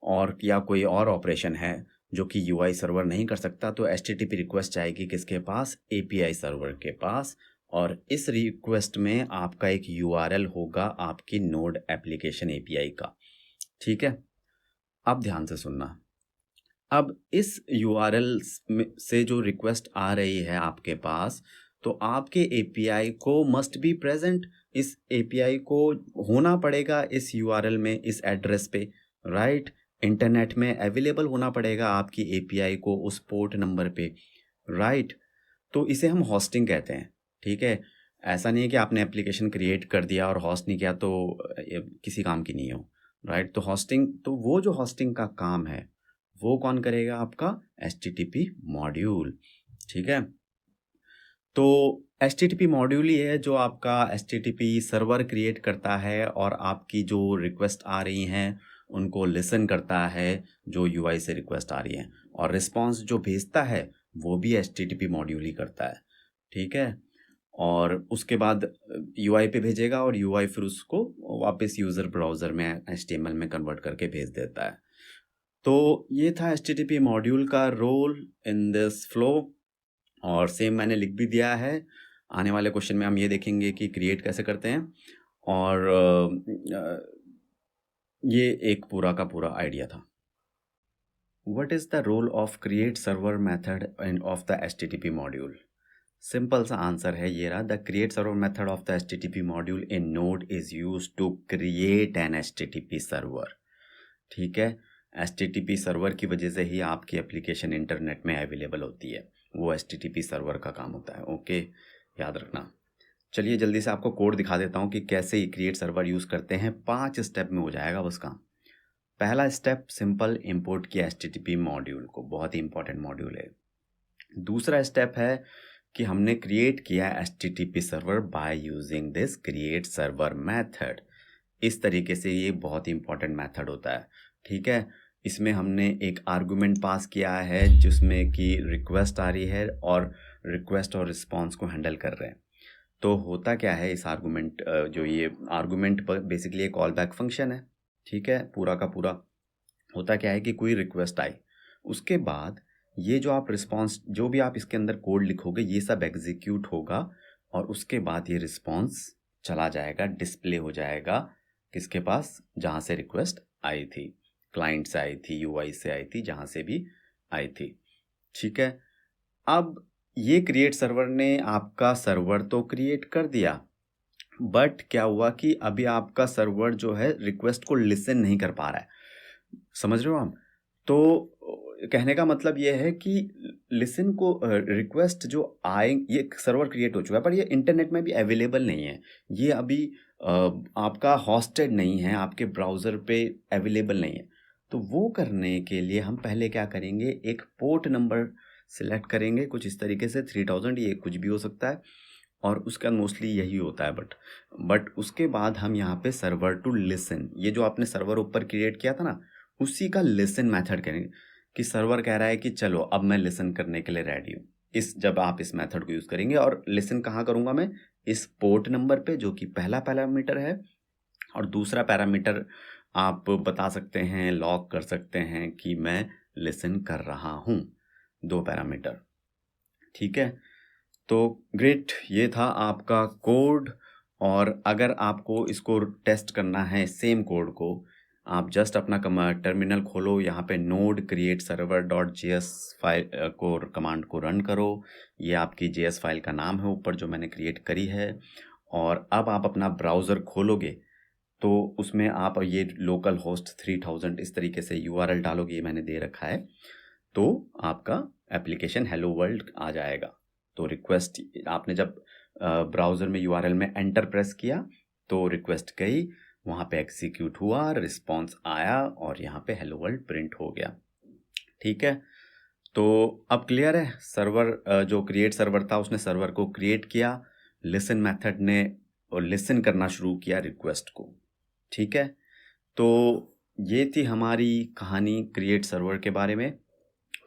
और या कोई और ऑपरेशन है जो कि UI सर्वर नहीं कर सकता, तो HTTP रिक्वेस्ट जाएगी किसके पास? API सर्वर के पास, और इस रिक्वेस्ट में आपका एक URL होगा आपकी नोड एप्लीकेशन API का। ठीक है, अब ध्यान से सुनना। अब इस URL से जो रिक्वेस्ट आ रही है आपके पास, तो आपके API को मस्ट बी प्रेजेंट, इस API को होना पड़ेगा इस URL में, इस एड्रेस पे, राइट? इंटरनेट में अवेलेबल होना पड़ेगा आपकी API को उस पोर्ट नंबर पे, राइट? तो इसे हम होस्टिंग कहते हैं, ठीक है। ऐसा नहीं है कि आपने एप्लीकेशन क्रिएट कर दिया और होस्ट नहीं किया तो किसी काम की नहीं हो, राइट। तो होस्टिंग, तो वो जो होस्टिंग का काम है वो कौन करेगा? आपका HTTP मॉड्यूल, ठीक है। तो HTTP मॉड्यूल ही है जो आपका HTTP सर्वर क्रिएट करता है और आपकी जो रिक्वेस्ट आ रही हैं उनको लिसन करता है, जो UI से रिक्वेस्ट आ रही है, और रिस्पॉन्स जो भेजता है वो भी HTTP मॉड्यूल ही करता है, ठीक है। और उसके बाद UI पे भेजेगा और UI फिर उसको वापस यूज़र ब्राउज़र में HTML में कन्वर्ट करके भेज देता है। तो ये था HTTP मॉड्यूल का रोल इन दिस फ्लो, और सेम मैंने लिख भी दिया है। आने वाले क्वेश्चन में हम ये देखेंगे कि क्रिएट कैसे करते हैं, और ये एक पूरा का पूरा आइडिया था। What is the role of create server method in of the HTTP module? Simple सा आंसर है ये रहा, the create server method of the HTTP module in node is used to create an HTTP server, ठीक है। HTTP server की वजह से ही आपकी एप्लीकेशन इंटरनेट में अवेलेबल होती है, वो HTTP सर्वर का काम होता है, ओके, याद रखना। चलिए जल्दी से आपको कोड दिखा देता हूँ कि कैसे ये क्रिएट सर्वर यूज़ करते हैं। 5 स्टेप में हो जाएगा बस काम। पहला स्टेप, सिंपल इंपोर्ट किया HTTP मॉड्यूल को, बहुत ही इंपॉर्टेंट मॉड्यूल है। दूसरा स्टेप है कि हमने क्रिएट किया HTTP server by using this create server method. इस तरीके से ये बहुत ही इंपॉर्टेंट मेथड होता है, ठीक है। इसमें हमने एक आर्गुमेंट पास किया है जिसमें कि रिक्वेस्ट आ रही है और रिक्वेस्ट और रिस्पॉन्स को हैंडल कर रहे हैं। तो होता क्या है इस आर्गुमेंट, जो ये आर्गुमेंट बेसिकली एक कॉल बैक फंक्शन है, ठीक है। पूरा का पूरा होता क्या है कि कोई रिक्वेस्ट आई, उसके बाद ये जो आप रिस्पॉन्स, जो भी आप इसके अंदर कोड लिखोगे ये सब एग्जीक्यूट होगा, और उसके बाद ये रिस्पॉन्स चला जाएगा, डिस्प्ले हो जाएगा किसके पास? जहाँ से रिक्वेस्ट आई थी, क्लाइंट से आई थी, UI से आई थी, जहाँ से भी आई थी, ठीक है। अब ये क्रिएट सर्वर ने आपका सर्वर तो क्रिएट कर दिया, बट क्या हुआ कि अभी आपका सर्वर जो है रिक्वेस्ट को लिसन नहीं कर पा रहा है, समझ रहे हो आप? तो कहने का मतलब ये है कि लिसन को, रिक्वेस्ट जो आए, ये सर्वर क्रिएट हो चुका है पर ये इंटरनेट में भी अवेलेबल नहीं है, ये अभी आपका हॉस्टेड नहीं है, आपके ब्राउज़र पे अवेलेबल नहीं है। तो वो करने के लिए हम पहले क्या करेंगे, एक पोर्ट नंबर सिलेक्ट करेंगे कुछ इस तरीके से, 3000, ये कुछ भी हो सकता है, और उसका मोस्टली यही होता है, बट उसके बाद हम यहाँ पे सर्वर टू लिसन, ये जो आपने सर्वर ऊपर क्रिएट किया था ना, उसी का लिसन मेथड करेंगे कि सर्वर कह रहा है कि चलो अब मैं लिसन करने के लिए रेडी हूँ। जब आप इस मेथड को यूज़ करेंगे, और लिसन कहाँ करूँगा मैं? इस पोर्ट नंबर पे, जो कि पहला पैरामीटर है, और दूसरा पैरामीटर आप बता सकते हैं, लॉग कर सकते हैं कि मैं लिसन कर रहा हूँ, 2 पैरामीटर, ठीक है। तो ग्रेट, ये था आपका कोड। और अगर आपको इसको टेस्ट करना है सेम कोड को, आप जस्ट अपना टर्मिनल खोलो, यहाँ पे node create server .js file को कमांड को रन करो। ये आपकी JS फाइल का नाम है ऊपर जो मैंने क्रिएट करी है। और अब आप अपना ब्राउज़र खोलोगे तो उसमें आप ये लोकल होस्ट 3000 इस तरीके से URL डालोगे, ये मैंने दे रखा है, तो आपका एप्लीकेशन हेलो वर्ल्ड आ जाएगा। तो रिक्वेस्ट आपने जब ब्राउज़र में URL में एंटर प्रेस किया तो रिक्वेस्ट गई, वहाँ पे एग्जीक्यूट हुआ, रिस्पॉन्स आया, और यहाँ पे हेलो वर्ल्ड प्रिंट हो गया, ठीक है। तो अब क्लियर है, सर्वर जो क्रिएट सर्वर था उसने सर्वर को क्रिएट किया, लिसन मेथड ने और लिसन करना शुरू किया रिक्वेस्ट को, ठीक है। तो ये थी हमारी कहानी क्रिएट सर्वर के बारे में।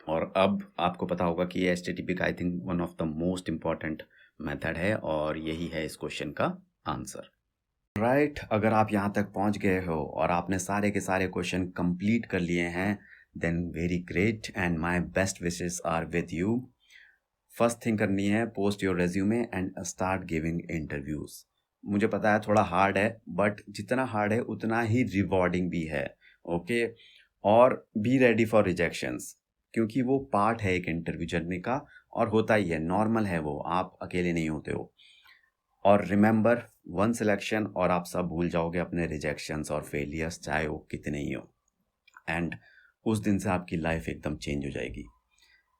और अब आपको पता होगा कि ये HTTP का I think one of the most important method है, और यही है इस क्वेश्चन का आंसर, राइट। अगर आप यहाँ तक पहुँच गए हो और आपने सारे के सारे क्वेश्चन कंप्लीट कर लिए हैं, then very great and my best wishes are with you. First thing करनी है, post your resume and start giving interviews. मुझे पता है थोड़ा हार्ड है, बट जितना हार्ड है उतना ही रिवॉर्डिंग भी है, ओके। और बी रेडी फॉर रिजेक्शंस, क्योंकि वो पार्ट है एक इंटरव्यू जर्नी का, और होता ही है, नॉर्मल है वो, आप अकेले नहीं होते हो। और रिमेंबर, 1 सिलेक्शन और आप सब भूल जाओगे अपने रिजेक्शंस और फेलियर्स, चाहे वो कितने ही हो, एंड उस दिन से आपकी लाइफ एकदम चेंज हो जाएगी।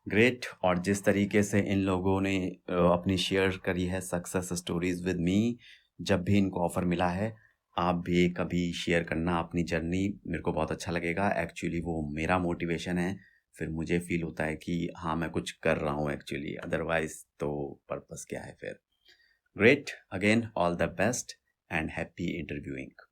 ग्रेट। और जिस तरीके से इन लोगों ने अपनी शेयर करी है सक्सेस स्टोरीज विद मी, जब भी इनको ऑफर मिला है, आप भी कभी शेयर करना अपनी जर्नी, मेरे को बहुत अच्छा लगेगा। एक्चुअली वो मेरा मोटिवेशन है, फिर मुझे फील होता है कि हाँ मैं कुछ कर रहा हूँ एक्चुअली, अदरवाइज तो पर्पस क्या है फिर। Great, again all the best and happy interviewing.